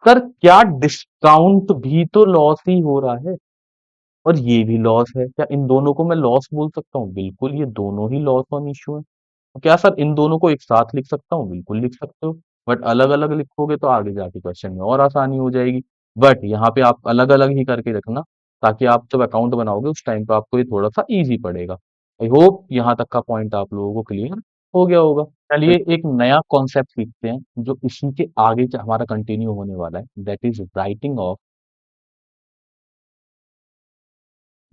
सर क्या डिस्काउंट भी तो लॉस ही हो रहा है और ये भी लॉस है? क्या इन दोनों को मैं लॉस बोल सकता हूँ? बिल्कुल, ये दोनों ही लॉस ऑन इश्यू है। तो क्या सर इन दोनों को एक साथ लिख सकता हूँ? बिल्कुल लिख सकते हो। बट अलग अलग लिखोगे तो आगे जाके क्वेश्चन में और आसानी हो जाएगी। बट यहाँ पे आप अलग अलग ही करके रखना, ताकि आप जब अकाउंट बनाओगे उस टाइम पे आपको ये थोड़ा सा इजी पड़ेगा। आई होप यहाँ तक का पॉइंट आप लोगों को क्लियर हो गया होगा। चलिए एक नया कॉन्सेप्ट सीखते हैं जो इसी के आगे हमारा कंटिन्यू होने वाला है, that is writing off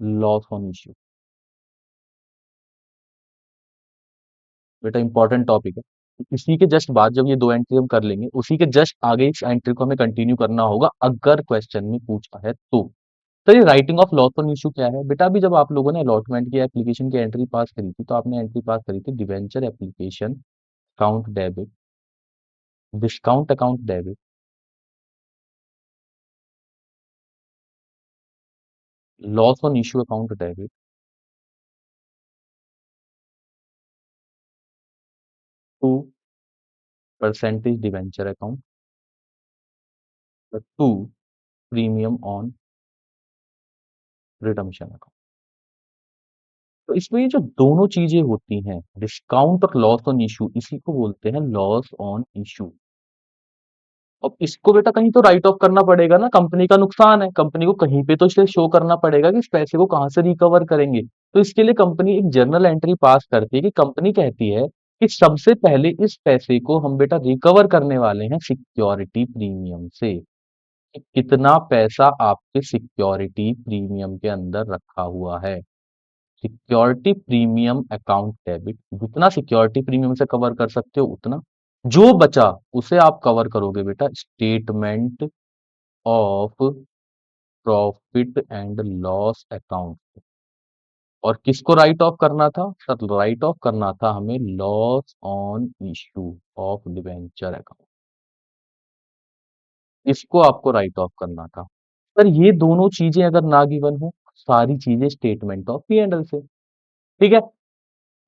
loss on issue. बेटा इंपॉर्टेंट टॉपिक है। इसी के जस्ट बाद जब ये दो एंट्री हम कर लेंगे, उसी के जस्ट आगे इस एंट्री को हमें कंटिन्यू करना होगा अगर क्वेश्चन में पूछा है तो। तो ये writing off loss on issue क्या है बेटा? अभी जब आप लोगों ने अलॉटमेंट की एप्लीकेशन की एंट्री पास करी थी, तो आपने एंट्री पास करी थी debenture application account debit, discount account debit, loss on issue account debit, to percentage debenture account, to premium on redemption account. तो इसमें ये जो दोनों चीजें होती हैं, डिस्काउंट और लॉस ऑन इशू, इसी को बोलते हैं लॉस ऑन इशू। अब इसको बेटा कहीं तो राइट ऑफ करना पड़ेगा ना, कंपनी का नुकसान है, कंपनी को कहीं पे तो इसे शो करना पड़ेगा कि इस पैसे को कहाँ से रिकवर करेंगे। तो इसके लिए कंपनी एक जर्नल एंट्री पास करती है कि कंपनी कहती है कि सबसे पहले इस पैसे को हम बेटा रिकवर करने वाले हैं सिक्योरिटी प्रीमियम से, कि कितना पैसा आपके सिक्योरिटी प्रीमियम के अंदर रखा हुआ है। सिक्योरिटी प्रीमियम अकाउंट डेबिट, जितना सिक्योरिटी प्रीमियम से कवर कर सकते हो उतना, जो बचा उसे आप कवर करोगे बेटा statement of profit and loss account. और किसको राइट ऑफ करना था सर? राइट ऑफ करना था हमें loss on issue of debenture account, इसको आपको राइट ऑफ करना था। सर ये दोनों चीजें अगर ना गिवन हो, सारी चीजें statement of P and L से, ठीक है।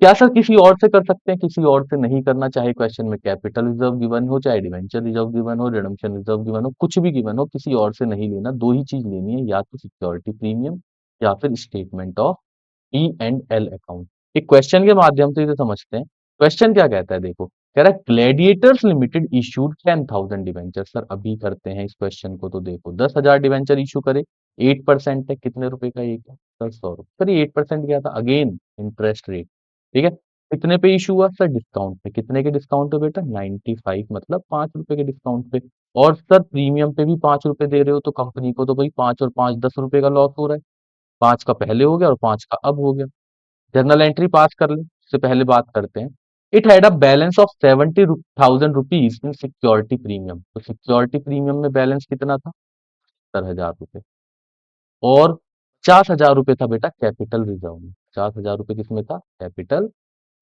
क्या सर किसी और से कर सकते हैं? किसी और से नहीं करना, चाहे क्वेश्चन में कैपिटल रिजर्व गिवन हो, चाहे डिवेंचर रिजर्व गिवन हो, रिडम्पशन रिजर्व गिवन हो, कुछ भी गिवन हो, किसी और से नहीं लेना। दो ही चीज लेनी है, या तो सिक्योरिटी प्रीमियम या फिर statement of P and L account. एक क्वेश्चन के माध्यम से इसे समझते हैं। क्वेश्चन क्या कहता है देखो, कह रहा है Gladiators limited issued 10,000 debenture. Sir अभी करते हैं इस क्वेश्चन को, तो देखो 10,000 डिवेंचर इशू करे, 8% है, कितने रुपए का एक है सर? 100 रुपए। सर ये 8% क्या था? अगेन इंटरेस्ट रेट, ठीक है। कितने पे इशू हुआ सर? डिस्काउंट पे। कितने के डिस्काउंट पे बेटा? 95, मतलब 5 रुपए के डिस्काउंट पे। और सर प्रीमियम पे भी 5 रुपए दे रहे हो, तो कंपनी को तो भाई 5 और 5 10 रुपए का लॉस हो रहा है। 5 का पहले हो गया और 5 का अब हो गया। जर्नल एंट्री पास कर ले, उससे पहले बात करते हैं। It had a balance of 70,000 rupees in security premium. तो सिक्योरिटी प्रीमियम में बैलेंस कितना था? 70,000 रुपए। और 50,000 रुपए था बेटा कैपिटल रिजर्व में। 50,000 रुपए किसमें था? कैपिटल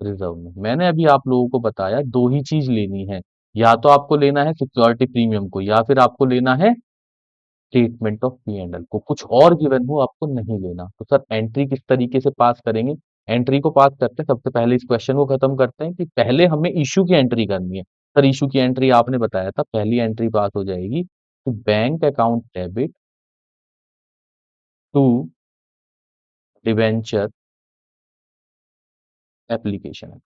रिजर्व में। मैंने अभी आप लोगों को बताया दो ही चीज लेनी है, या तो आपको लेना है सिक्योरिटी प्रीमियम को, या फिर आपको लेना है statement of P and L को। कुछ और गिवन हो आपको नहीं लेना। तो सर एंट्री किस तरीके से पास करेंगे? एंट्री को पास करते हैं, सबसे पहले इस क्वेश्चन को खत्म करते हैं कि पहले हमें इशू की एंट्री करनी है। सर इशू की एंट्री आपने बताया था, पहली एंट्री पास हो जाएगी कि bank account debit to debenture application.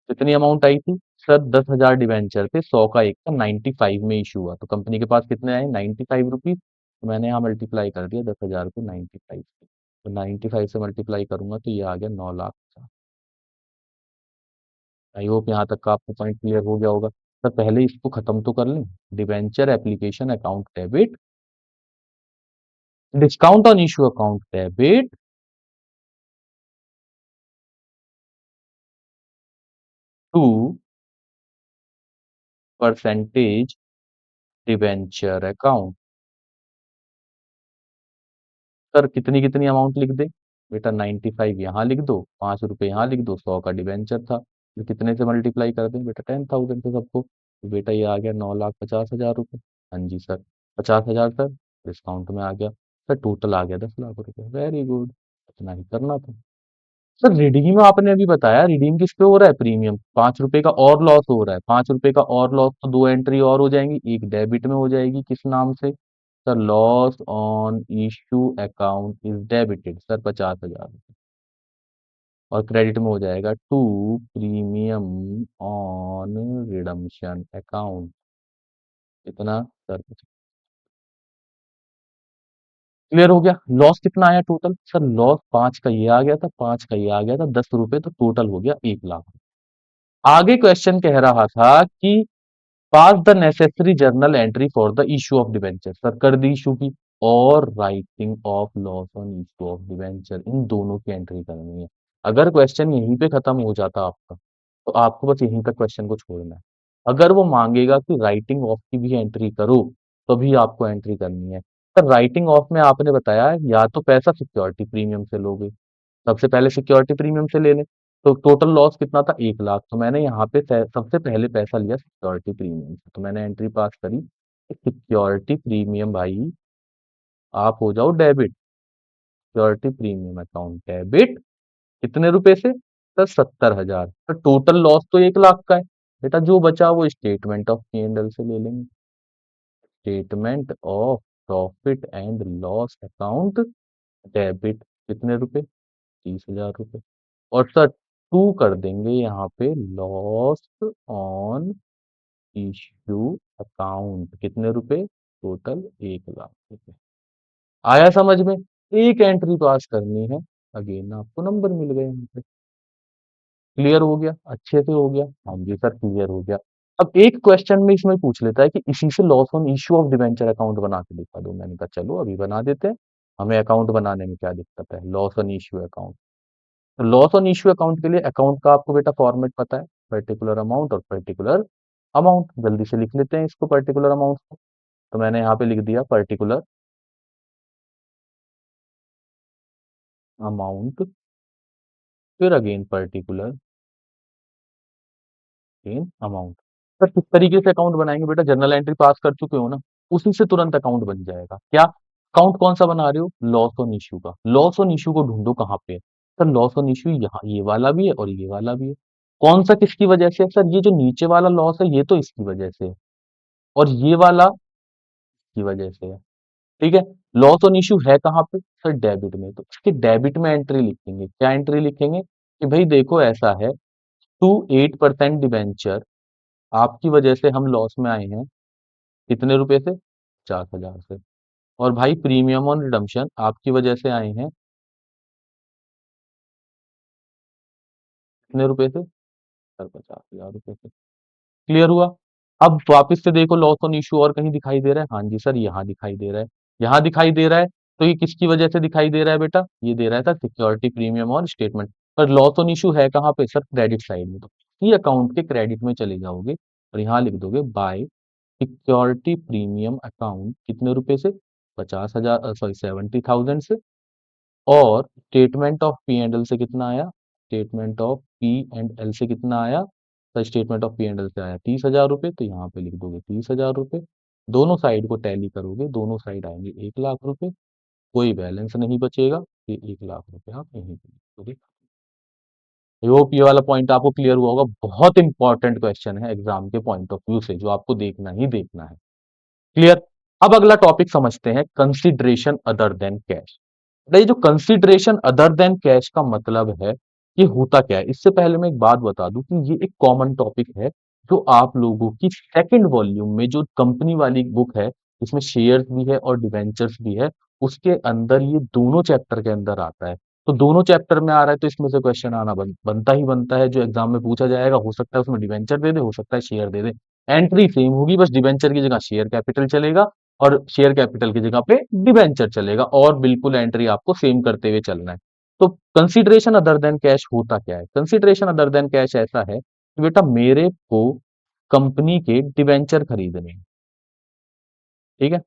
कितनी अमाउंट आई थी सर? 10,000 डिवेंचर थे, 100 का एक था, 95 में इशू हुआ, तो कंपनी के पास कितने आए? 95 रुपीज। तो मैंने यहाँ मल्टीप्लाई कर दिया 10,000 को 95 से, तो 95 से मल्टीप्लाई करूंगा तो ये आ गया 9 लाख। आई होप यहाँ तक का आपको पॉइंट क्लियर हो गया होगा। सर पहले इसको खत्म तो कर लें। Debenture application account debit, discount on issue account debit to percentage debenture account. Sir कितनी कितनी अमाउंट लिख दे बेटा? 95 यहाँ लिख दो, 5 रुपए यहाँ लिख दो, 100 का डिवेंचर था, तो कितने से मल्टीप्लाई कर दें बेटा? 10,000 से सबको, तो बेटा ये आ गया 9,50,000 रुपए। हाँ जी सर, 50,000 सर डिस्काउंट में आ गया। सर टोटल आ गया 10 लाख रुपए। वेरी गुड, इतना ही करना था। सर रिडीम आपने अभी बताया, रिडीम किस पे हो रहा है? प्रीमियम। 5 रुपए का और लॉस हो रहा है, 5 रुपए का और लॉस, तो दो एंट्री और हो जाएंगी। एक डेबिट में हो जाएगी, किस नाम से sir? Loss on issue account is debited sir 50,000। और क्रेडिट में हो जाएगा to premium on redemption account. इतना सर। क्लियर हो गया? लॉस कितना आया टोटल सर? लॉस 5 का ये आ गया था, 5 का ये आ गया था, 10 रुपए, तो टोटल हो गया 1 लाख। आगे क्वेश्चन कह रहा था कि pass the necessary journal entry for the issue of debenture. Sir कर दी इशू की, और writing off loss on issue of debenture, इन दोनों की एंट्री करनी है। अगर क्वेश्चन यहीं पे खत्म हो जाता आपका, तो आपको बस यहीं तक क्वेश्चन को छोड़ना है। अगर वो मांगेगा कि राइटिंग ऑफ की भी एंट्री करो, तभी आपको एंट्री करनी है। सर राइटिंग ऑफ में आपने बताया या तो पैसा सिक्योरिटी प्रीमियम से लोगे, सबसे पहले सिक्योरिटी प्रीमियम से ले लें। तो टोटल लॉस कितना था? 1 लाख। तो मैंने यहाँ पे सबसे पहले पैसा लिया सिक्योरिटी प्रीमियम से, तो मैंने एंट्री पास करी सिक्योरिटी प्रीमियम भाई आप हो जाओ debit. Security premium account debit कितने रुपए से सर? 70,000। तो टोटल लॉस तो 1 लाख का है बेटा, जो बचा वो statement of P and L से ले लेंगे। Statement of profit and loss account debit, कितने रुपए? 30,000 रुपए। और सर टू कर देंगे यहाँ पे लॉस ऑन इश्यू अकाउंट, कितने रुपए? टोटल 1 लाख रुपए। आया समझ में? एक एंट्री पास करनी है, अगेन आपको नंबर मिल गए यहाँ पे। क्लियर हो गया? अच्छे से हो गया? हाँ जी सर क्लियर हो गया। अब एक क्वेश्चन में इसमें पूछ लेता है कि इसी से loss on issue of debenture account बना के दिखा दो। मैंने कहा चलो अभी बना देते हैं, हमें अकाउंट बनाने में क्या दिक्कत है। लॉस ऑन इश्यू अकाउंट, तो लॉस ऑन इश्यू अकाउंट के लिए अकाउंट का आपको बेटा फॉर्मेट पता है, पर्टिकुलर अमाउंट और पर्टिकुलर अमाउंट। जल्दी से लिख लेते हैं इसको, पर्टिकुलर अमाउंट को। तो मैंने यहाँ पे लिख दिया पर्टिकुलर अमाउंट, फिर again particular again amount. Sir किस तरीके से अकाउंट बनाएंगे बेटा? जर्नल एंट्री पास कर चुके हो ना, उसी से तुरंत अकाउंट बन जाएगा। क्या अकाउंट कौन सा बना रहे हो? लॉस ऑन इश्यू का। लॉस ऑन इश्यू को ढूंढो कहाँ पे है। सर लॉस ऑन इश्यू यहाँ, ये वाला भी है और ये वाला भी है। कौन सा किसकी वजह से है? सर ये जो नीचे वाला लॉस है ये तो इसकी वजह से है, और ये वाला की वजह से है। ठीक है। लॉस ऑन इश्यू है कहाँ पे? सर डेबिट में। तो इसके डेबिट में एंट्री लिखेंगे। क्या एंट्री लिखेंगे कि भाई देखो ऐसा है, टू 8% डिबेंचर, आपकी वजह से हम लॉस में आए हैं। कितने रुपए से? 50,000 से। और भाई प्रीमियम ऑन रिडम्पशन आपकी वजह से आए हैं, कितने रुपए से? सर 50,000 रुपए से। क्लियर हुआ? अब वापस से देखो लॉस ऑन इश्यू और कहीं दिखाई दे रहा है? हाँ जी सर यहाँ दिखाई दे रहा है। यहाँ दिखाई दे रहा है, तो ये किसकी वजह से दिखाई दे रहा है बेटा? ये दे रहा था सिक्योरिटी प्रीमियम और स्टेटमेंट। पर लॉस ऑन इश्यू है कहाँ पे? सर क्रेडिट साइड में। तो ये अकाउंट के क्रेडिट में चले जाओगे और यहाँ लिख दोगे बाय सिक्योरिटी प्रीमियम अकाउंट, कितने रुपए से? 50,000, सॉरी 70,000 से। और statement of P and L से कितना आया? Statement of P and L से कितना आया? तो statement of P and L से आया 30,000 रुपए, तो यहाँ पे लिख दोगे 30,000 रुपए। दोनों साइड को टैली करोगे, दोनों साइड आएंगे 1 लाख रुपए। कोई बैलेंस नहीं बचेगा, ये 1 लाख रुपए आप यहीं पे लिख दोगे। आई होप ये वाला पॉइंट आपको क्लियर हुआ होगा। बहुत इंपॉर्टेंट क्वेश्चन है एग्जाम के पॉइंट ऑफ व्यू से, जो आपको देखना ही देखना है। क्लियर? अब अगला टॉपिक समझते हैं, कंसिडरेशन अदर देन कैश। ये जो कंसिडरेशन अदर देन कैश का मतलब है, ये होता क्या है? इससे पहले मैं एक बात बता दूं कि ये एक कॉमन टॉपिक है, जो आप लोगों की सेकंड वॉल्यूम में जो कंपनी वाली बुक है, इसमें शेयर्स भी है और डिवेंचर्स भी है, उसके अंदर ये दोनों चैप्टर के अंदर आता है। तो दोनों चैप्टर में आ रहा है, तो इसमें से क्वेश्चन आना बनता ही बनता है, जो एग्जाम में पूछा जाएगा। हो सकता है उसमें डिवेंचर दे दे, हो सकता है शेयर दे दे। एंट्री सेम होगी, बस डिवेंचर की जगह शेयर कैपिटल चलेगा और शेयर कैपिटल की जगह पे डिबेंचर चलेगा, और बिल्कुल एंट्री आपको सेम करते हुए चलना है। तो कंसीडरेशन अदर देन कैश होता क्या है? कंसीडरेशन अदर देन कैश ऐसा है कि बेटा मेरे को कंपनी के डिबेंचर खरीदने हैं, ठीक है,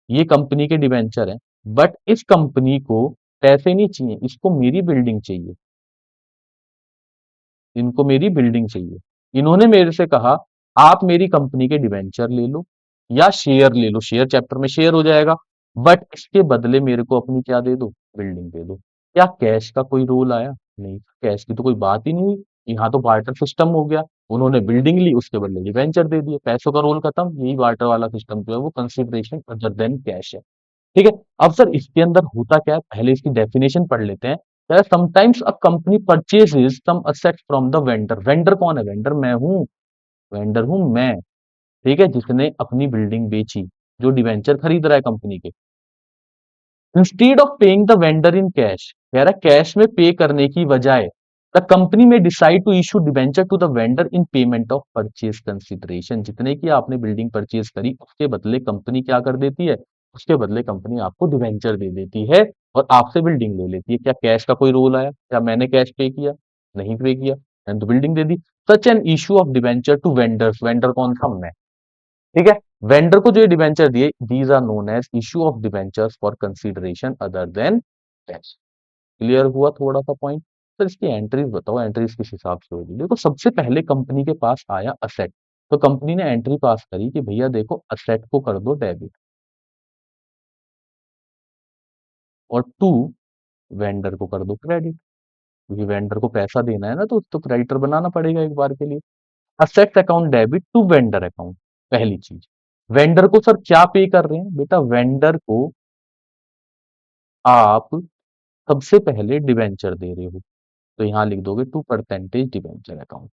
ये कंपनी के डिबेंचर हैं, बट इस कंपनी को पैसे नहीं चाहिए, इसको मेरी बिल्डिंग चाहिए, इनको मेरी बिल्डिंग चाहिए। इन्होंने मेरे से कहा आप मेरी कंपनी के डिबेंचर ले लो या शेयर ले लो, शेयर चैप्टर में शेयर हो जाएगा, बट इसके बदले मेरे को अपनी क्या दे दो? बिल्डिंग दे दो। क्या कैश का कोई रोल आया? नहीं, कैश की तो कोई बात ही नहीं हुई। यहाँ तो बार्टर सिस्टम हो गया, उन्होंने बिल्डिंग ली, उसके बदले डिबेंचर दे दिए, पैसों का रोल खत्म। यही बार्टर वाला सिस्टम जो है वो कंसिडरेशन अदर देन कैश है। ठीक है। अब सर इसके अंदर होता क्या है, पहले इसकी डेफिनेशन पढ़ लेते हैं। Sometimes a company purchases some assets from the vendor. Vendor कौन है? वेंडर मैं हूं, वेंडर हूं मैं, ठीक है, जिसने अपनी बिल्डिंग बेची, जो डिवेंचर खरीद रहा है कंपनी के। Instead of paying the vendor in cash, कह रहा है कैश में पे करने की बजाय the company may decide to issue debenture to the vendor in payment of purchase consideration. जितने की आपने बिल्डिंग परचेज करी, उसके बदले कंपनी क्या कर देती है? उसके बदले कंपनी आपको डिवेंचर दे देती है और आपसे बिल्डिंग ले लेती है। क्या कैश का कोई रोल आया? क्या मैंने कैश पे किया? नहीं पे किया, मैंने तो बिल्डिंग दे दी। Such an issue of debenture to vendors, vendor कौन था? मैं, ठीक है। वेंडर को जो ये डिवेंचर दिए, these are known as issue of debentures for consideration other than cash. Clear हुआ थोड़ा सा पॉइंट? सर इसकी एंट्रीज बताओ, एंट्रीज किस हिसाब से होगी? देखो सबसे पहले कंपनी के पास आया असेट, तो कंपनी ने एंट्री पास करी कि भैया देखो असेट को कर दो डेबिट, और टू वेंडर को कर दो क्रेडिट, क्योंकि वेंडर को पैसा देना है ना, तो क्रेडिटर बनाना पड़ेगा एक बार के लिए। Assets account debit to vendor account, पहली चीज। वेंडर को सर क्या पे कर रहे हैं बेटा, वेंडर को आप सबसे पहले डिबेंचर दे रहे हो, तो यहां लिख दोगे टू परसेंटेज डिबेंचर अकाउंट।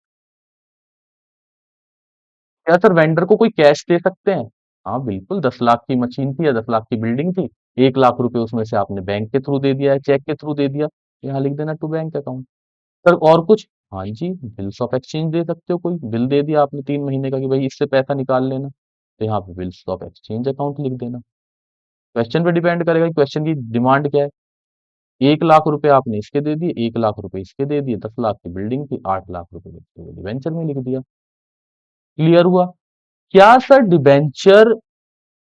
क्या सर वेंडर को कोई कैश दे सकते हैं? हाँ बिल्कुल, 10 लाख की मशीन थी या 10 लाख की बिल्डिंग थी, 1 लाख रुपए उसमें से आपने बैंक के थ्रू दे दिया है, चेक के थ्रू दे दिया, यहाँ लिख देना टू बैंक अकाउंट। सर और कुछ? हाँ जी, बिल्स ऑफ एक्सचेंज दे सकते हो, कोई बिल दे दिया आपने 3 महीने का कि भाई इससे पैसा निकाल लेना, तो यहाँ पे बिल्स ऑफ एक्सचेंज अकाउंट लिख देना। क्वेश्चन पे डिपेंड करेगा कि क्वेश्चन की डिमांड क्या है। 1 लाख रुपए आपने इसके दे दिए, 1 लाख रुपए इसके दे दिए, 10 लाख की बिल्डिंग थी, 8 लाख रुपए डिवेंचर में लिख दिया। क्लियर हुआ? क्या सर डिबेंचर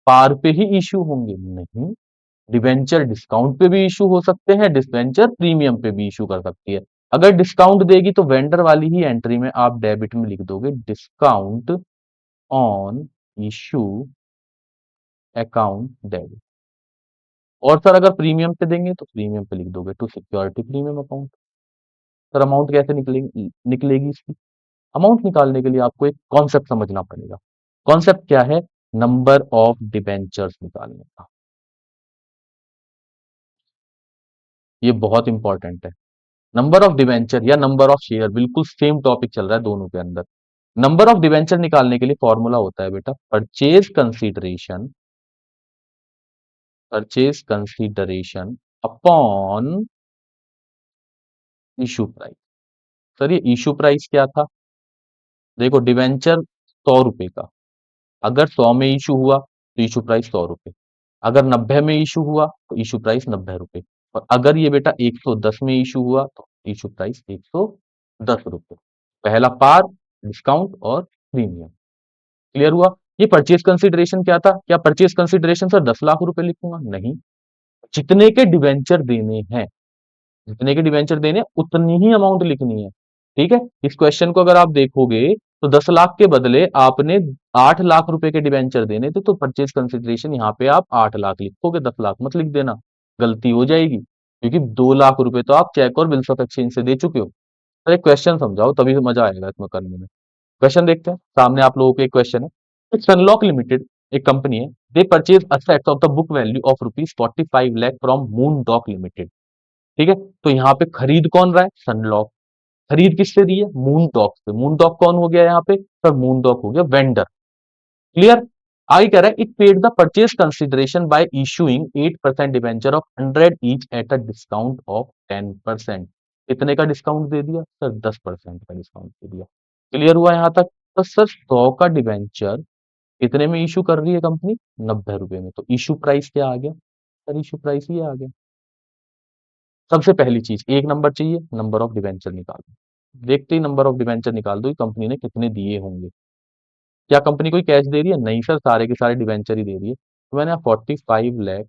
पार पे ही इश्यू होंगे? नहीं, डिबेंचर डिस्काउंट पे भी इशू हो सकते हैं, डिबेंचर प्रीमियम पे भी इशू कर सकती है। अगर डिस्काउंट देगी तो वेंडर वाली ही एंट्री में आप डेबिट में लिख दोगे discount on issue account debit. और सर अगर प्रीमियम पे देंगे तो प्रीमियम पे लिख दोगे to security premium account. Sir amount कैसे निकलेगी निकलेगी इसकी? अमाउंट निकालने के लिए आपको एक कॉन्सेप्ट समझना पड़ेगा। कॉन्सेप्ट क्या है? नंबर ऑफ डिबेंचर्स निकालने का। ये बहुत इंपॉर्टेंट है। नंबर ऑफ डिवेंचर या नंबर ऑफ शेयर बिल्कुल सेम टॉपिक चल रहा है दोनों के अंदर। नंबर ऑफ डिवेंचर निकालने के लिए फॉर्मूला होता है बेटा purchase consideration upon issue price. Sir ये इशू प्राइस क्या था? देखो डिवेंचर 100 रुपए का, अगर 100 में इशू हुआ तो इशू प्राइस 100 रुपए, अगर 90 में इशू हुआ तो इशू प्राइस 90 रुपए, और अगर ये बेटा 110 में इशू हुआ तो इशू प्राइस 110 रुपए। पहला पार, डिस्काउंट और प्रीमियम। क्लियर हुआ? ये परचेज कंसिडरेशन क्या था? क्या परचेज कंसिडरेशन सर 10 लाख रुपए लिखूंगा? नहीं, जितने के डिवेंचर देने हैं, जितने के डिवेंचर देने हैं, उतनी ही अमाउंट लिखनी है। ठीक है, इस क्वेश्चन को अगर आप देखोगे तो 10 लाख के बदले आपने 8 लाख रुपए के डिवेंचर देने थे, तो परचेज कंसिडरेशन यहाँ पे आप 8 लाख लिखोगे, 10 लाख मत लिख देना, गलती हो जाएगी, क्योंकि 2 लाख रुपए तो आप चेक और बिल्स ऑफ एक्सचेंज से दे चुके हो। तो एक क्वेश्चन समझाओ तभी तो मजा आएगा इसमें करने में। क्वेश्चन देखते हैं, सामने आप लोगों के एक क्वेश्चन है। सनलॉक लिमिटेड एक कंपनी है, they purchase assets of the book value of ₹45 lakh from moon dock limited. ठीक है, तो यहाँ पे खरीद कौन रहा है? सनलॉक। खरीद किससे दी है? मून डॉक से। मून डॉक कौन हो गया यहाँ पे? सर मून डॉक हो गया वेंडर। क्लियर? आगे कह रहा है it paid the purchase consideration bye issuing 8% debenture of 100 each at a discount of 10%। कितने का डिस्काउंट दे दिया? सर 10% का डिस्काउंट दे दिया। क्लियर हुआ यहां तक? तो सर 100 का डिवेंचर कितने में इशू कर रही है कंपनी? 90 रुपए में, तो इशू प्राइस क्या आ गया? सर इशू प्राइस ये आ गया। सबसे पहली चीज, एक नंबर चाहिए, नंबर ऑफ डिवेंचर निकाल दो। देखते ही नंबर ऑफ डिवेंचर निकाल दो कि कंपनी ने कितने दिए होंगे। क्या कंपनी कोई कैश दे रही है? नहीं सर, सारे के सारे डिवेंचर ही दे रही है। तो मैंने 45 लाख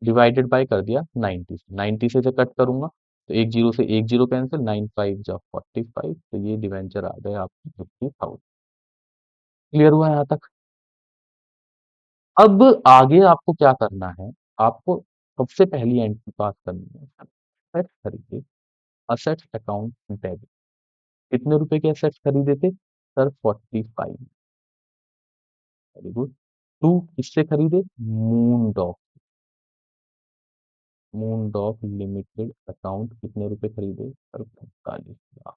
डिवाइडेड बाय कर दिया 90 से, 90 से जब कट करूंगा तो एक जीरो से एक जीरो कैंसिल, 9 5 जा 45, तो ये डिवेंचर आ गए आपके 50,000। क्लियर हुआ यहाँ तक? अब आगे आपको क्या करना है? आपको सबसे पहली एंट्री पास करनी है, असेट्स खरीदे, असेट्स अकाउंट डेबिट। कितने रुपए के असेट्स खरीदे थे? सर 45। Very good. टू किससे खरीदे? Moon dock. Moon dock limited account कितने रुपए खरीदे? सर 45 लाख।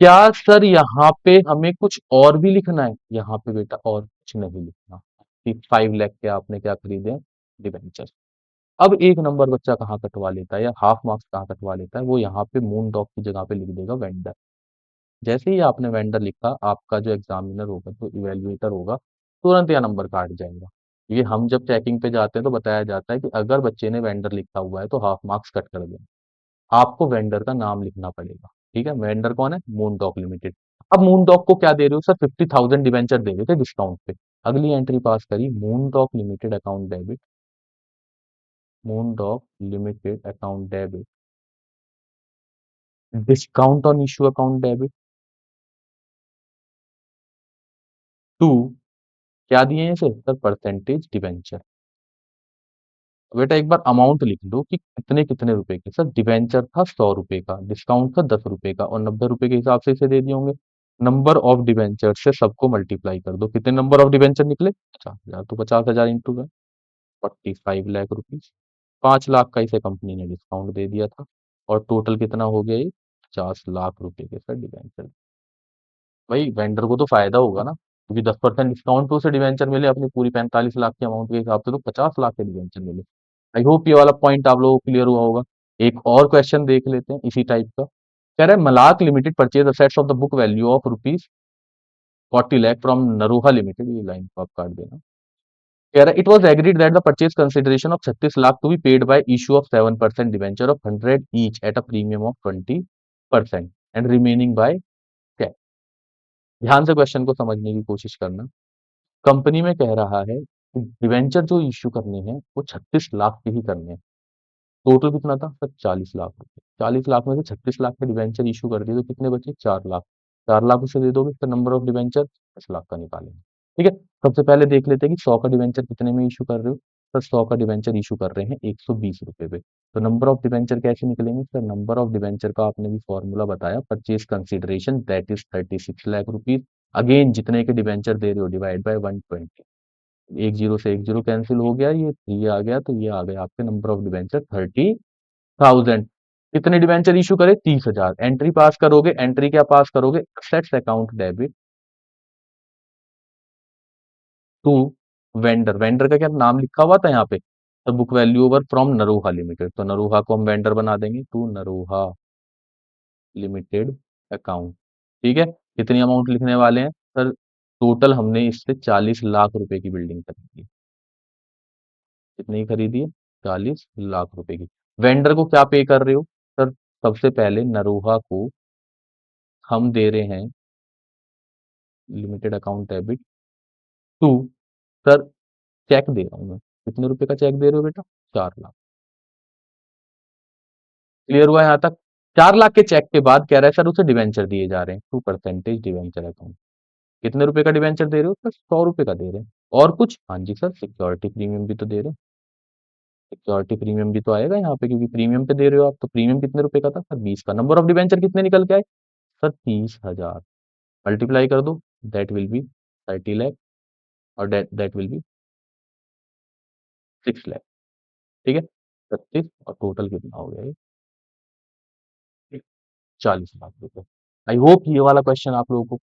क्या सर यहाँ पे हमें कुछ और भी लिखना है? यहाँ पे बेटा और कुछ नहीं लिखना। 5 लाख के आपने क्या खरीदे? डिवेंचर। अब एक नंबर बच्चा कहाँ कटवा लेता है या हाफ मार्क्स कहाँ कटवा लेता है? वो यहाँ पे मून डॉग की जगह पे लिख देगा वेंडर। जैसे ही आपने वेंडर लिखा, आपका जो एग्जामिनर होगा, जो इवेल्युएटर होगा, तुरंत यह नंबर काट जाएगा। ये हम जब चेकिंग पे जाते हैं तो बताया जाता है कि अगर बच्चे ने वेंडर लिखा हुआ है तो हाफ मार्क्स कट कर दें। आपको वेंडर का नाम लिखना पड़ेगा। ठीक है, वेंडर कौन है? Moon dog limited. अब मून डॉग को क्या दे रहे हो? सर 50,000 डिवेंचर दे रहे थे डिस्काउंट पे। अगली एंट्री पास करी, moon dog limited account debit, moon dog limited account debit, discount on issue account debit to, क्या दिए हैं इसे? Sir percentage debenture. बेटा एक बार अमाउंट लिख लो कि कितने कितने रुपए के। सर डिवेंचर था 100 रुपए का, डिस्काउंट था 10 रुपए का, और 90 रुपए के हिसाब से इसे दे दिए होंगे। नंबर ऑफ डिवेंचर से सबको मल्टीप्लाई कर दो। कितने नंबर ऑफ डिवेंचर निकले? 50,000। तो 50,000 इंटू 45 लाख रुपीज। 5 लाख का इसे कंपनी ने डिस्काउंट दे दिया था और टोटल कितना हो गया ये? 50 लाख रुपए के सर डिवेंचर। भाई वेंडर को तो फायदा होगा ना, क्योंकि 10% डिस्काउंट पे उसे डिवेंचर मिले अपनी पूरी 45 लाख की अमाउंट के हिसाब से, तो 50 लाख के डिवेंचर मिले। आई होप ये वाला पॉइंट आप लोगों को क्लियर हुआ होगा। एक और क्वेश्चन देख लेते हैं इसी टाइप का। कह रहा है Malak limited purchase assets of the book value of ₹40 lakh from Naroha limited. ये लाइन को आप काट देना। कह रहा है it was agreed that the purchase consideration of 36 lakh to be paid by issue of 7% debenture of 100 each at a premium of 20% and remaining by cash. ध्यान से क्वेश्चन को समझने की कोशिश करना। कंपनी में कह रहा है कि डिवेंचर जो इश्यू करने हैं वो 36 लाख के ही करने हैं। टोटल कितना था सर? 40 लाख रुपए। 40 लाख में से 36 लाख के डिवेंचर इशू कर दिए तो कितने बचे? 4 लाख। 4 लाख उसे दे दोगे तो नंबर ऑफ डिवेंचर 10 लाख का निकालेंगे। ठीक है। सबसे पहले देख लेते हैं कि 100 का डिवेंचर कितने में इशू कर रहे हो। सर 100 का डिवेंचर इशू कर रहे हैं 120 रुपए पे। तो नंबर ऑफ डिवेंचर कैसे निकलेंगे सर? नंबर ऑफ डिवेंचर का आपने भी फॉर्मूला बताया, purchase consideration that is 36 lakh rupees. Again जितने के डिवेंचर दे रहे हो डिवाइड बाय 120। एक जीरो से एक जीरो कैंसिल हो गया, ये थ्री आ गया, तो ये आ गया आपके नंबर ऑफ डिवेंचर 30,000। कितने डिवेंचर इशू करे? 30,000। एंट्री पास करोगे, एंट्री क्या पास करोगे? Assets account debit to vendor. Vendor का क्या नाम लिखा हुआ था यहाँ पे? तो book value over from Naroha limited, तो नरोहा को हम वेंडर बना देंगे टू नरोहा लिमिटेड अकाउंट। ठीक है। कितनी अमाउंट लिखने वाले हैं सर? टोटल हमने इससे 40 लाख रुपए की बिल्डिंग खरीदी। कितनी की खरीदी है? 40 लाख रुपए की। वेंडर को क्या पे कर रहे हो सर? सबसे पहले नरोहा को हम दे रहे हैं limited account debit to, sir cheque दे रहा हूं मैं। कितने रुपए का चेक दे रहे हो बेटा? 4 लाख। क्लियर हुआ यहाँ तक? 4 लाख के चेक के बाद कह रहा है सर उसे डिवेंचर दिए जा रहे हैं 2% डिवेंचर अकाउंट। कितने रुपए का डिवेंचर दे रहे हो सर? 100 रुपए का दे रहे हैं। और कुछ? हाँ जी सर, सिक्योरिटी प्रीमियम भी तो दे रहे हैं। सिक्योरिटी प्रीमियम भी तो आएगा यहाँ पे, क्योंकि प्रीमियम पे दे रहे हो आप, तो प्रीमियम कितने रुपए का था सर? 20 का। नंबर ऑफ डिवेंचर कितने निकल के आए सर? 30,000। मल्टीप्लाई कर दो, दैट विल बी 30 लाख, और दैट विल बी 6 लाख। ठीक है। 36 और टोटल कितना हो गया ये? 40 लाख रुपए। आई होप ये वाला क्वेश्चन आप लोगों को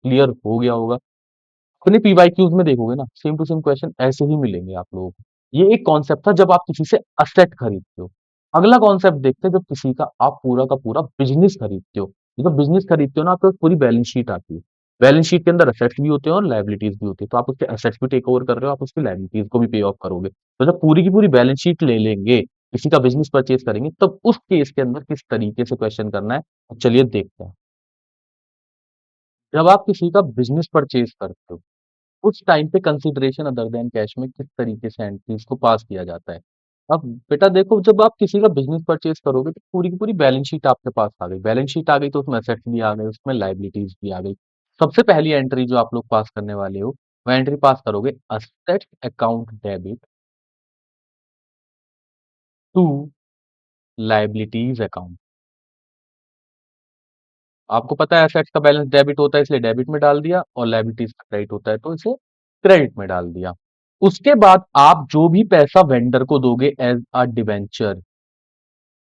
क्लियर हो गया होगा। अपने पीवाईक्यूज में देखोगे ना, सेम टू सेम क्वेश्चन ऐसे ही मिलेंगे आप लोगों को। ये एक कॉन्सेप्ट था जब आप किसी से असेट खरीदते हो। अगला कॉन्सेप्ट देखते हैं जब किसी का आप पूरा का पूरा बिजनेस खरीदते हो। जब बिजनेस खरीदते हो ना, आपके पास पूरी बैलेंस शीट आती है। बैलेंस शीट के अंदर असेट्स भी होते हैं और लायबिलिटीज भी होती है, तो आप उसके असेट्स भी टेक ओवर कर रहे हो, आप उसकी लायबिलिटीज को भी पे ऑफ करोगे। तो जब पूरी की पूरी बैलेंस शीट ले लेंगे, किसी का बिजनेस परचेज करेंगे, तब उस केस के अंदर किस तरीके से क्वेश्चन करना है, तो चलिए देखते हैं। जब आप किसी का बिजनेस परचेज करते हो, उस टाइम पे कंसिडरेशन अदर देन कैश में किस तरीके से एंट्रीज को पास किया जाता है। अब बेटा देखो, जब आप किसी का बिजनेस परचेज करोगे तो पूरी की पूरी बैलेंस शीट आपके पास आ गई। बैलेंस शीट आ गई तो उसमें असेट्स भी आ गए, उसमें लाइबिलिटीज भी आ गई। सबसे पहली एंट्री जो आप लोग पास करने वाले हो, वह एंट्री पास करोगे assets account debit to liabilities account. आपको पता है एसेट्स का बैलेंस डेबिट होता है इसलिए डेबिट में डाल दिया, और लायबिलिटीज का क्रेडिट होता है तो इसे क्रेडिट में डाल दिया। उसके बाद आप जो भी पैसा वेंडर को दोगे एज अ डिवेंचर,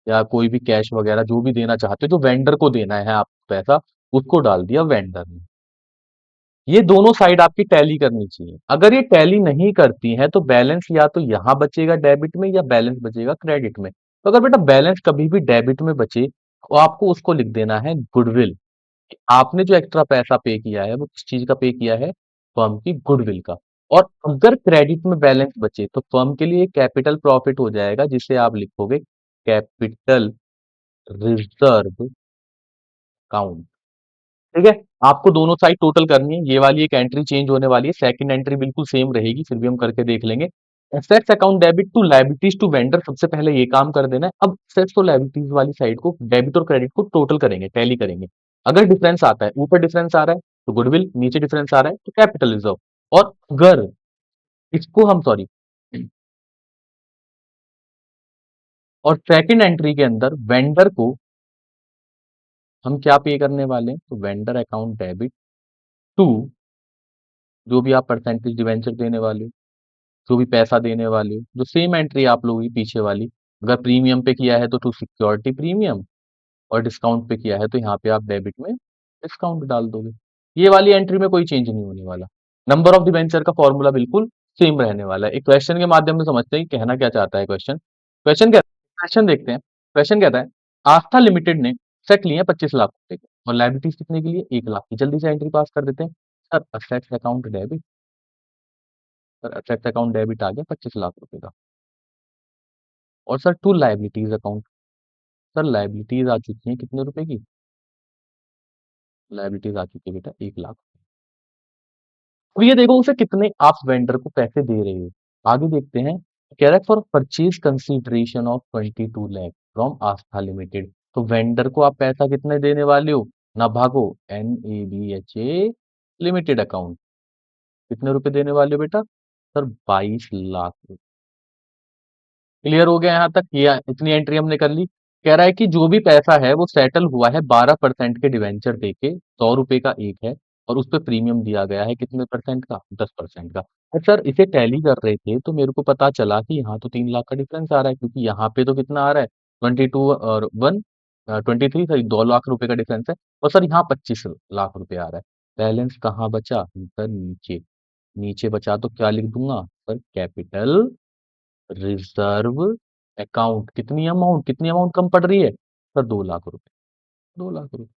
या कोई भी कैश वगैरह जो भी देना चाहते हो, जो वेंडर को देना है आपको पैसा, उसको डाल दिया वेंडर ने। ये दोनों साइड आपकी टैली करनी चाहिए। अगर ये टैली नहीं करती है तो बैलेंस या तो यहां बचेगा डेबिट में, या बैलेंस बचेगा क्रेडिट में। तो अगर बेटा बैलेंस कभी भी डेबिट में बचे, तो आपको उसको लिख देना है गुडविल। आपने जो एक्स्ट्रा पैसा पे किया है वो किस चीज का पे किया है? फर्म की गुडविल का। और अगर क्रेडिट में बैलेंस बचे तो फर्म के लिए कैपिटल प्रॉफिट हो जाएगा, जिसे आप लिखोगे कैपिटल रिजर्व अकाउंट। ठीक है। आपको दोनों साइड टोटल करनी है। ये वाली एक एंट्री चेंज होने वाली है, सेकंड एंट्री बिल्कुल सेम रहेगी, फिर भी हम करके देख लेंगे। Assets account debit to liabilities to vendor, सबसे पहले ये काम कर देना है। अब एसेट्स और लायबिलिटीज वाली साइड को, डेबिट और क्रेडिट को टोटल करेंगे, टैली करेंगे। अगर डिफरेंस आता है, ऊपर डिफरेंस आ रहा है तो गुडविल, नीचे डिफरेंस आ रहा है तो कैपिटल रिजर्व। और अगर इसको हम, सॉरी, और सेकंड एंट्री के अंदर वेंडर को हम क्या पे करने वाले हैं, तो वेंडर अकाउंट डेबिट टू जो भी आप परसेंटेज डिवेंचर देने वाले हो, जो भी पैसा देने वाले हो, जो सेम एंट्री आप लोगों की पीछे वाली। अगर प्रीमियम पे किया है तो टू सिक्योरिटी प्रीमियम, और डिस्काउंट पे किया है तो यहाँ पे आप डेबिट में डिस्काउंट डाल दोगे। ये वाली एंट्री में कोई चेंज नहीं होने वाला। नंबर ऑफ डिवेंचर का फॉर्मूला बिल्कुल सेम रहने वाला है। एक क्वेश्चन के माध्यम से समझते हैं कि कहना क्या चाहता है क्वेश्चन। क्वेश्चन देखते हैं। क्वेश्चन कहता है, आस्था लिमिटेड ने सेट लिए 25 लाख रुपए के और लाइबिलिटीज कितने के लिए, 1 लाख की। जल्दी से एंट्री पास कर देते हैं। Sir assets account debit, sir assets account debit आ गया 25 लाख रुपए का। और sir to liabilities account, sir liabilities आ चुकी है कितने रुपए की, लाइबिलिटीज आ चुकी है बेटा 1 लाख। अब ये देखो उसे कितने आप वेंडर को पैसे दे रहे हो। आगे देखते हैं, कह रहा है for purchase consideration of 22 lakh from Aastha limited. तो वेंडर को आप पैसा कितने देने वाले हो, ना भागो, NABHA लिमिटेड अकाउंट, कितने रुपए देने वाले हो बेटा, सर 22 लाख। क्लियर हो गया यहाँ तक, ये इतनी एंट्री हमने कर ली। कह रहा है कि जो भी पैसा है वो सेटल हुआ है 12% के डिवेंचर देके, 100 रुपए का एक है, और उस पर प्रीमियम दिया गया है कितने परसेंट का, 10% का। और सर इसे टैली कर रहे थे तो मेरे को पता चला कि यहाँ तो 3 लाख का डिफरेंस आ रहा है, क्योंकि यहाँ पे तो कितना आ रहा है, 22 और 23, सॉरी 2 लाख रुपए का डिफरेंस है। और सर यहाँ 25 लाख रुपए आ रहा है। बैलेंस कहाँ बचा, सर नीचे। नीचे बचा तो क्या लिख दूंगा, सर कैपिटल रिजर्व अकाउंट। कितनी अमाउंट कम पड़ रही है, सर 2 लाख रुपए, 2 लाख रुपए।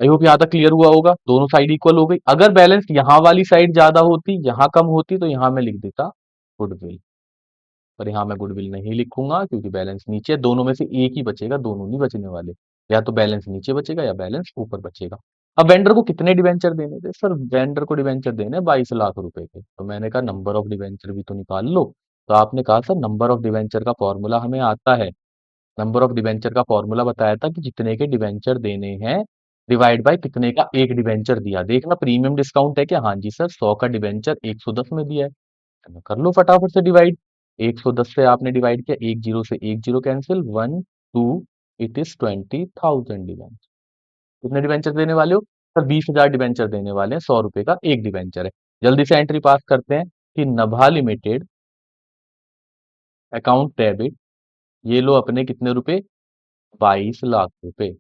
आई होप यहाँ तक क्लियर हुआ होगा, दोनों साइड इक्वल हो गई। अगर बैलेंस यहाँ वाली साइड ज्यादा होती, यहाँ कम होती, तो यहाँ मैं लिख देता गुडविल। पर यहाँ मैं गुडविल नहीं लिखूंगा क्योंकि बैलेंस नीचे है, दोनों में से एक ही बचेगा, दोनों नहीं बचने वाले। या तो बैलेंस नीचे बचेगा या बैलेंस ऊपर बचेगा। अब वेंडर को कितने डिवेंचर देने थे, सर वेंडर को डिवेंचर देने 22 लाख रुपए के। तो मैंने कहा नंबर ऑफ डिवेंचर भी तो निकाल लो। तो आपने कहा सर नंबर ऑफ डिवेंचर का फॉर्मूला हमें आता है। नंबर ऑफ डिवेंचर का फॉर्मूला बताया था कि जितने के डिवेंचर देने हैं डिवाइड बाय कितने का एक डिवेंचर दिया। देखना प्रीमियम डिस्काउंट है क्या, हाँ जी सर 100 का डिवेंचर 110 में दिया है। तो कर लो फटाफट से डिवाइड। 110 से आपने डिवाइड किया, एक जीरो से एक zero cancel, 1 2, it is 20,000 debenture. कितने डिवेंचर देने वाले हो, सर 20,000 डिवेंचर देने वाले हैं, 100 रुपए का एक डिवेंचर है। जल्दी से एंट्री पास करते हैं कि नभा लिमिटेड अकाउंट डेबिट, ये लो अपने कितने रुपए, 22 लाख रुपए।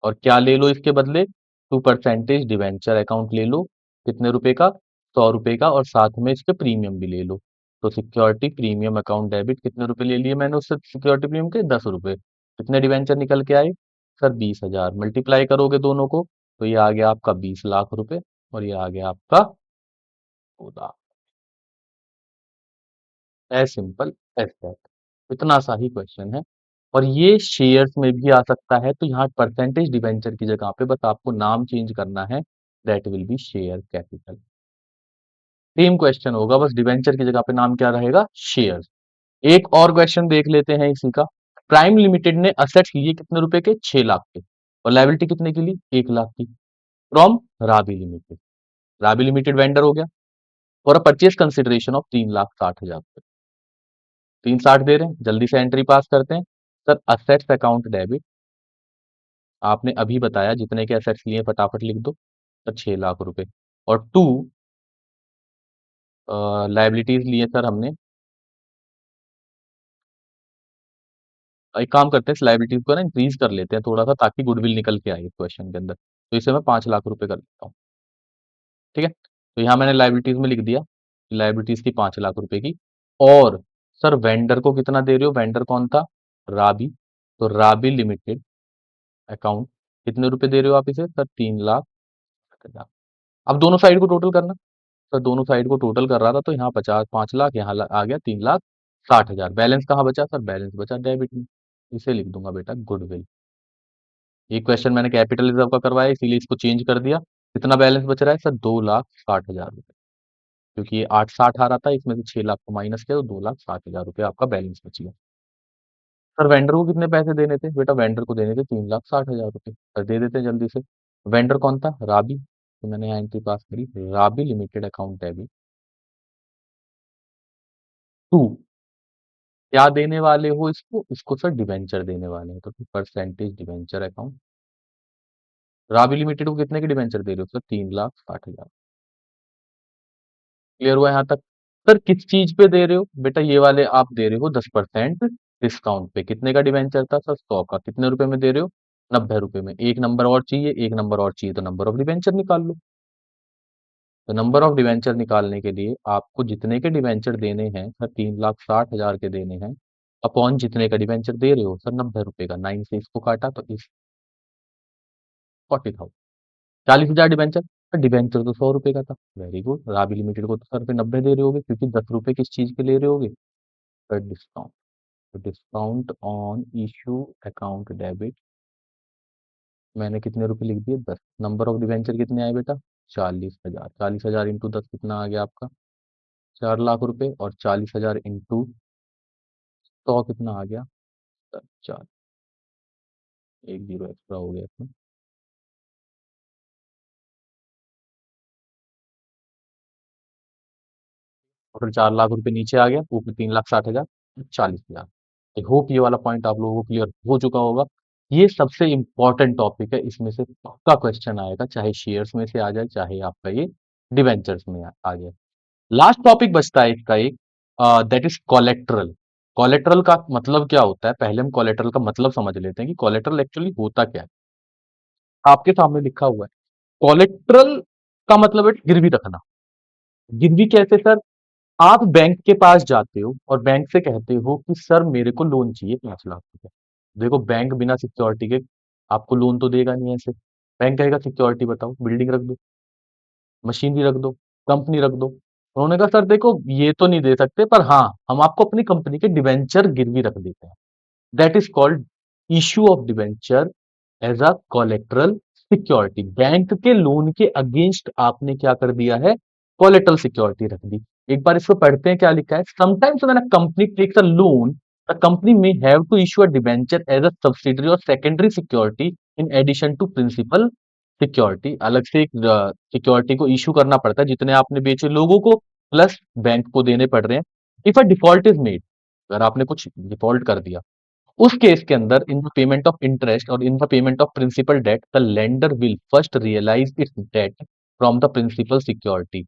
और क्या ले लो इसके बदले, टू परसेंटेज डिवेंचर अकाउंट ले लो, कितने रुपए का, 100 रुपए का, और साथ में इसके प्रीमियम भी ले लो। तो सिक्योरिटी प्रीमियम अकाउंट डेबिट कितने रुपए ले लिए मैंने उससे, सिक्योरिटी प्रीमियम के 10 रुपए। कितने डिवेंचर निकल के आए, सर 20,000। मल्टीप्लाई करोगे दोनों को तो ये आ गया आपका 20 लाख रुपए, और ये आ गया आपका 2 lakh. As simple as that, इतना सा ही क्वेश्चन है। और ये शेयर्स में भी आ सकता है, तो यहाँ परसेंटेज डिवेंचर की जगह पे बस आपको नाम चेंज करना है, that will B share capital. Same question होगा, बस डिवेंचर की जगह पे नाम क्या रहेगा, शेयर। एक और क्वेश्चन देख लेते हैं इसी का। प्राइम लिमिटेड ने असेट्स लिए कितने रुपए के, 6 लाख के, और लाइबिलिटी कितने की ली, 1 लाख की, from Rabi limited. Rabi limited vendor हो गया, और परचेज कंसिडरेशन ऑफ 3,60,000 रुपए। 360 दे रहे हैं, जल्दी से एंट्री पास करते हैं। सर असेट्स अकाउंट डेबिट, आपने अभी बताया जितने के असेट्स लिए फटाफट लिख दो, सर 6 लाख रुपए। और टू लाइबिलिटीज लिए सर हमने, एक काम करते हैं इस लाइबिलिटीज को ना इंक्रीज कर लेते हैं थोड़ा सा, ताकि गुडविल निकल के आए क्वेश्चन के अंदर। तो इसे मैं 5 लाख रुपए कर लेता हूँ, ठीक है। तो यहाँ मैंने लाइबिलिटीज में लिख दिया, लाइबिलिटीज की 5 लाख रुपए की। और सर वेंडर को कितना दे रहे हो, वेंडर कौन था, राबी। तो राबी लिमिटेड अकाउंट कितने रुपए दे रहे हो आप इसे, सर 3 लाख। अब दोनों साइड को टोटल करना। सर दोनों साइड को टोटल कर रहा था तो यहाँ 5 लाख, यहाँ आ गया 3,60,000। बैलेंस कहाँ बचा, सर बैलेंस बचा डेबिट में। इसे लिख दूंगा बेटा गुडविल। ये क्वेश्चन मैंने कैपिटल रिजर्व का करवाया इसीलिए इसको चेंज कर दिया। कितना बैलेंस बच रहा है, सर 2,60,000 रुपए, क्योंकि ये 860 आ रहा था, इसमें से 6 लाख को माइनस किया तो 2,60,000 रुपए आपका बैलेंस बच गया। सर वेंडर को कितने पैसे देने थे, बेटा वेंडर को देने थे 3,60,000 रुपए। सर दे देते हैं जल्दी से। वेंडर कौन था, राबी। तो मैंने यहाँ एंट्री पास करी, राबी लिमिटेड अकाउंट डेबिट टू, क्या देने वाले हो इसको, इसको सर डिवेंचर देने वाले हैं, तो percentage debenture account Ravi limited को कितने के डिवेंचर दे रहे हो सर? 3,60,000। क्लियर हुआ यहाँ तक? सर किस चीज पे दे रहे हो बेटा? ये वाले आप दे रहे हो 10% डिस्काउंट पे। कितने का डिवेंचर था सर? 100 का। कितने रुपए में दे रहे हो? 90 रुपए में। एक नंबर और चाहिए, एक नंबर और चाहिए, तो नंबर ऑफ डिवेंचर निकाल लो। तो नंबर ऑफ डिवेंचर निकालने के लिए आपको जितने के डिवेंचर देने हैं सर, 3,60,000 के देने हैं, अपॉन जितने का डिवेंचर दे रहे हो सर, 90 रुपए का। 9 से इसको काटा तो इस 40,000। 40,000 डिवेंचर। डिवेंचर तो 100 रुपए का था। Very good. राबी लिमिटेड को तो सर पे 90 दे रहे होगे, क्योंकि 10 रुपए किस चीज के ले रहे होगे? Sir discount. तो discount on issue account debit, मैंने कितने रुपए लिख दिए? 10। नंबर ऑफ डिवेंचर कितने आए बेटा? 40,000। 40,000 इंटू 10 कितना आ गया आपका? 4 लाख रुपए। और 40,000 इंटू 100 कितना आ गया? सर चार। एक जीरो एक्स्ट्रा हो गया इसमें। टोटल 4 लाख रुपए नीचे आ गया, ऊपर 3,60,000, 40,000। आई होप ये वाला पॉइंट आप लोगों को क्लियर हो चुका होगा। ये सबसे इंपॉर्टेंट टॉपिक है, इसमें से पक्का क्वेश्चन आएगा, चाहे शेयर्स में से आ जाए, चाहे आपका ये डिवेंचर्स में आ जाए। लास्ट टॉपिक बचता है इसका एक, दैट इज कोलेट्रल। कोलेट्रल का मतलब क्या होता है? पहले हम कोलेट्रल का मतलब समझ लेते हैं कि कोलेट्रल एक्चुअली होता क्या है। आपके सामने लिखा हुआ है। कोलेट्रल का मतलब है गिरवी रखना। गिरवी कैसे सर? आप बैंक के पास जाते हो और बैंक से कहते हो कि सर मेरे को लोन चाहिए 5 लाख रुपए। देखो बैंक बिना सिक्योरिटी के आपको लोन तो देगा नहीं ऐसे। बैंक कहेगा सिक्योरिटी बताओ, बिल्डिंग रख दो, मशीनरी रख दो, कंपनी रख दो। उन्होंने कहा सर देखो ये तो नहीं दे सकते, पर हाँ हम आपको अपनी कंपनी के डिवेंचर गिरवी रख देते हैं। That is called issue of debenture as a collateral security. Bank के लोन के अगेंस्ट आपने क्या कर दिया है? कोलेट्रल सिक्योरिटी रख दी। एक बार इसको पढ़ते हैं, क्या लिखा है? Sometimes when a company takes a loan, the company may have to issue a debenture as a subsidiary or secondary security in addition to principal security. अलग से एक सिक्योरिटी को इशू करना पड़ता है, जितने आपने बेचे लोगों को प्लस बैंक को देने पड़ रहे हैं। If a default is made, अगर आपने कुछ डिफॉल्ट कर दिया, उस केस के अंदर in the payment of interest और in the payment of principal debt, the lender will first realise its debt from the principal security.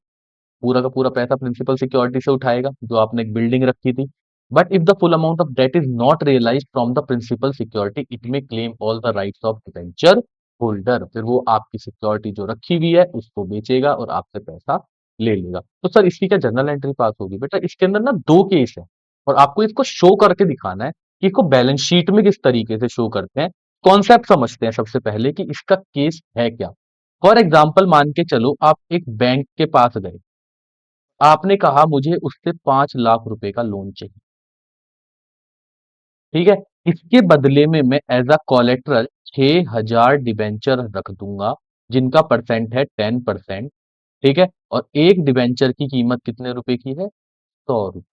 पूरा का पूरा पैसा प्रिंसिपल सिक्योरिटी से उठाएगा, जो आपने एक बिल्डिंग रखी थी। But if the full amount of debt is not realise from the principal security, it may claim all the rights of debenture holder. फिर वो आपकी सिक्योरिटी जो रखी हुई है उसको बेचेगा और आपसे पैसा ले लेगा। तो सर इसकी क्या जनरल एंट्री पास होगी? बेटा इसके अंदर ना दो केस है, और आपको इसको शो करके दिखाना है कि इसको बैलेंस शीट में किस तरीके से शो करते हैं। कॉन्सेप्ट समझते हैं सबसे पहले कि इसका केस है क्या। फॉर एग्जाम्पल मान के चलो आप एक बैंक के पास गए, आपने कहा मुझे उससे 5 लाख रुपए का लोन चाहिए। ठीक है। इसके बदले में मैं एज अ कोलेट्रल 6,000 डिबेंचर रख दूंगा, जिनका परसेंट है 10%। ठीक है। और एक डिबेंचर की कीमत कितने रुपए की है? 100 रुपए।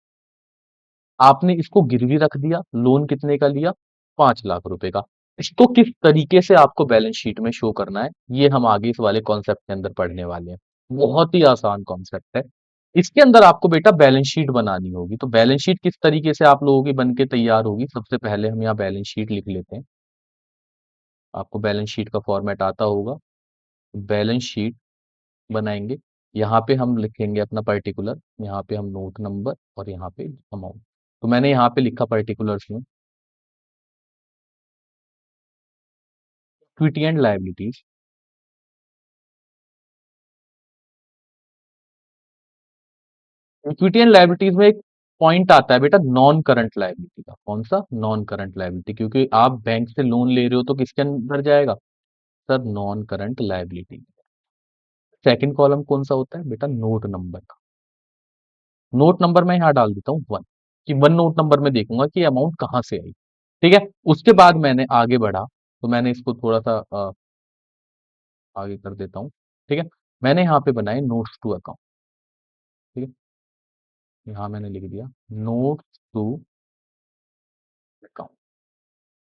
आपने इसको गिरवी रख दिया, लोन कितने का लिया? 5 लाख रुपए का। इसको किस तरीके से आपको बैलेंस शीट में शो करना है, ये हम आगे इस वाले कॉन्सेप्ट के अंदर पढ़ने वाले हैं। बहुत ही आसान कॉन्सेप्ट है। इसके अंदर आपको बेटा बैलेंस शीट बनानी होगी। तो बैलेंस शीट किस तरीके से आप लोगों की बन के तैयार होगी? सबसे पहले हम यहाँ बैलेंस शीट लिख लेते हैं। आपको बैलेंस शीट का फॉर्मेट आता होगा। बैलेंस शीट बनाएंगे। यहाँ पे हम लिखेंगे अपना पर्टिकुलर, यहाँ पे हम नोट नंबर और यहाँ पे अमाउंट। तो मैंने यहाँ पे लिखा पर्टिकुलर्स में equity and liabilities. Equity and liabilities में एक पॉइंट आता है बेटा नॉन करंट लायबिलिटी का। कौन सा? Non current liability. क्योंकि आप बैंक से लोन ले रहे हो तो किसके अंदर जाएगा? Sir non current liability. Second column कौन सा होता है बेटा? नोट नंबर का। नोट नंबर मैं यहाँ डाल देता हूँ 1, कि 1 नोट नंबर में देखूंगा कि अमाउंट कहाँ से आई। ठीक है। उसके बाद मैंने आगे बढ़ा, तो मैंने इसको थोड़ा सा आगे कर देता हूँ। ठीक है। मैंने यहाँ पे बनाए नोट्स टू अकाउंट। ठीक है। यहाँ मैंने लिख दिया नोट्स टू अकाउंट।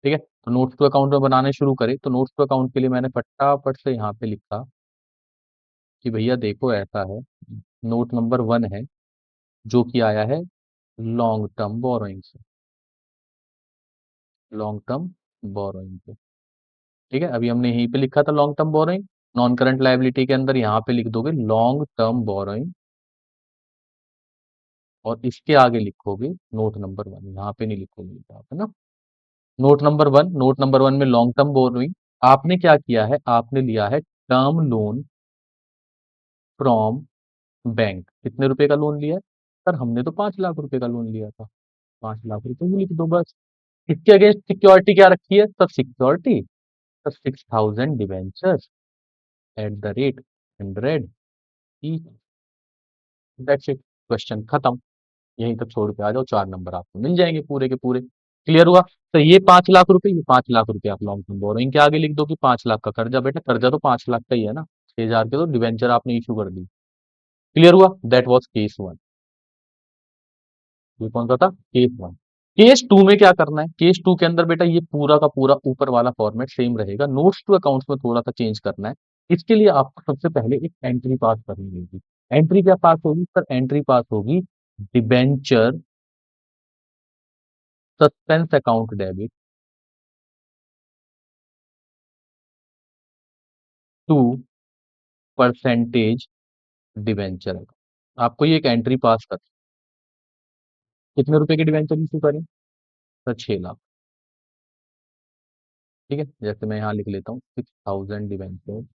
ठीक है। तो नोट्स टू अकाउंट में बनाने शुरू करे, तो नोट्स टू अकाउंट के लिए मैंने फटाफट से यहाँ पे लिखा कि भैया देखो ऐसा है, नोट नंबर 1 है, जो कि आया है लॉन्ग टर्म बोरोइंग से। लॉन्ग टर्म बोरोइंग से। ठीक है, अभी हमने यहीं पे लिखा था long term borrowing, non current liability के अंदर यहाँ पे लिख दोगे लॉन्ग टर्म बोरोइंग और इसके आगे लिखोगे नोट नंबर 1, यहाँ पे नहीं लिखोगे आप, है ना। नोट नंबर 1 में लॉन्ग टर्म बोरोइंग, आपने क्या किया है, आपने लिया है टर्म लोन फ्रॉम बैंक। कितने रुपए का लोन लिया है? सर हमने तो 5 लाख रुपए का लोन लिया था। 5 लाख रुपए ही लिख दो बस। इसके अगेंस्ट सिक्योरिटी क्या रखी है? सब सिक्योरिटी, सब 6,000 debentures at the rate 100 each. That's it, question खत्म। यहीं तक छोड़ के आ जाओ, 4 नंबर आपको मिल जाएंगे पूरे के पूरे। क्लियर हुआ? तो ये 5 लाख रुपए, ये 5 लाख रुपए आप लॉन्ग टर्म बोरोइंग के आगे लिख दो कि 5 लाख का कर्जा। बेटा कर्जा तो 5 लाख का ही है ना, 6,000 के तो डिवेंचर आपने इशू कर दी। क्लियर हुआ? That was case 1। ये कौन सा था? केस 1। केस 2 में क्या करना है? केस 2 के अंदर बेटा ये पूरा का पूरा ऊपर वाला फॉर्मेट सेम रहेगा, नोट्स टू अकाउंट्स में थोड़ा सा चेंज करना है। इसके लिए आपको सबसे पहले एक एंट्री पास करनी होगी। एंट्री क्या पास होगी सर? एंट्री पास होगी debenture suspense account debit to percentage debenture. आपको ये एक एंट्री पास कर, कितने रुपए के डिबेंचर इशू करें? सर 6 लाख। ठीक है, जैसे मैं यहाँ लिख लेता हूँ 6,000 डिबेंचर।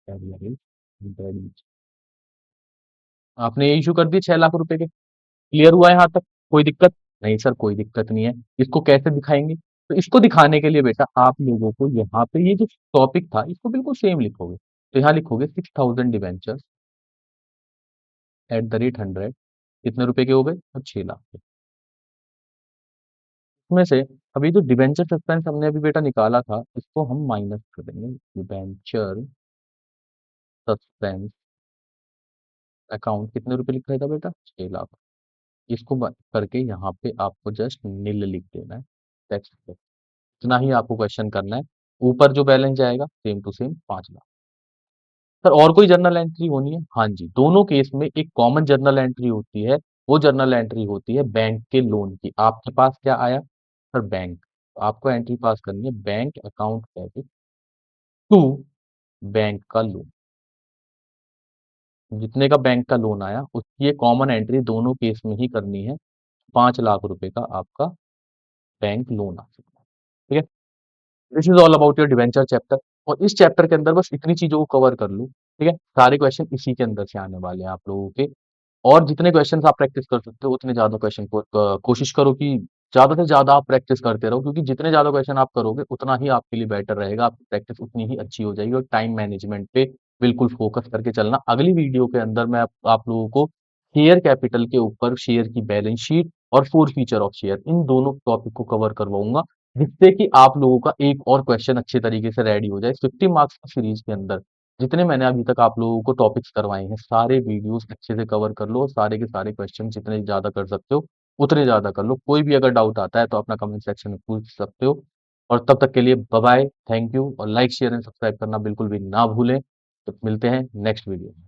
आपने ये इशू कर दिए 6 लाख रुपए के। क्लियर हुआ यहाँ तक? कोई दिक्कत? नहीं सर कोई दिक्कत नहीं है। इसको कैसे दिखाएंगे? तो इसको दिखाने के लिए बेटा आप लोगों को यहाँ पे ये जो टॉपिक था इसको बिल्कुल सेम लिखोगे। तो यहाँ लिखोगे 6,000 डिबेंचर एट द रेट 100, कितने रुपए के हो गए? और 6 लाख के। इसमें से अभी जो डिबेंचर सस्पेंस हमने अभी बेटा निकाला था इसको हम माइनस कर देंगे। डिबेंचर सस्पेंस अकाउंट कितने रुपए लिखा था बेटा? 6 लाख। इसको करके यहाँ पे आपको जस्ट नील लिख देना है, टेक्स्ट पे। इतना ही आपको क्वेश्चन करना है। ऊपर जो बैलेंस जाएगा same to same 5 lakh. Sir और कोई जर्नल एंट्री होनी है? हाँ जी, दोनों केस में एक कॉमन जर्नल एंट्री होती है। वो जर्नल एंट्री होती है बैंक के लोन की। आपके पास क्या आया सर? बैंक। तो आपको एंट्री पास करनी है bank account debit to bank का लोन। जितने का बैंक का लोन आया उसकी एक कॉमन एंट्री दोनों केस में ही करनी है। 5 लाख रुपए का आपका बैंक लोन आ चुका है। ठीक है, this is all about your debenture chapter. और इस चैप्टर के अंदर बस इतनी चीजों को कवर कर लूँ। ठीक है, सारे क्वेश्चन इसी के अंदर से आने वाले हैं आप लोगों के। और जितने क्वेश्चन आप प्रैक्टिस कर सकते हो उतने ज्यादा क्वेश्चन को कोशिश करो कि ज्यादा से ज्यादा आप प्रैक्टिस करते रहो, क्योंकि जितने ज्यादा क्वेश्चन आप करोगे उतना ही आपके लिए बेटर रहेगा, आपकी प्रैक्टिस उतनी ही अच्छी हो जाएगी। और टाइम मैनेजमेंट पे बिल्कुल फोकस करके चलना। अगली वीडियो के अंदर मैं आप लोगों को शेयर कैपिटल के ऊपर, शेयर की बैलेंस शीट और फोर फीचर ऑफ शेयर, इन दोनों टॉपिक को कवर करवाऊंगा, जिससे कि आप लोगों का एक और क्वेश्चन अच्छे तरीके से रेडी हो जाए। 50 मार्क्स की सीरीज के अंदर जितने मैंने अभी तक आप लोगों को टॉपिक्स करवाए हैं सारे वीडियोस अच्छे से कवर कर लो और सारे के सारे क्वेश्चन जितने ज्यादा कर सकते हो उतने ज्यादा कर लो। कोई भी अगर डाउट आता है तो अपना कमेंट सेक्शन में पूछ सकते हो। और तब तक के लिए बाय बाय, थैंक यू। और लाइक शेयर एंड सब्सक्राइब करना बिल्कुल भी ना भूलें। तो मिलते हैं नेक्स्ट वीडियो में।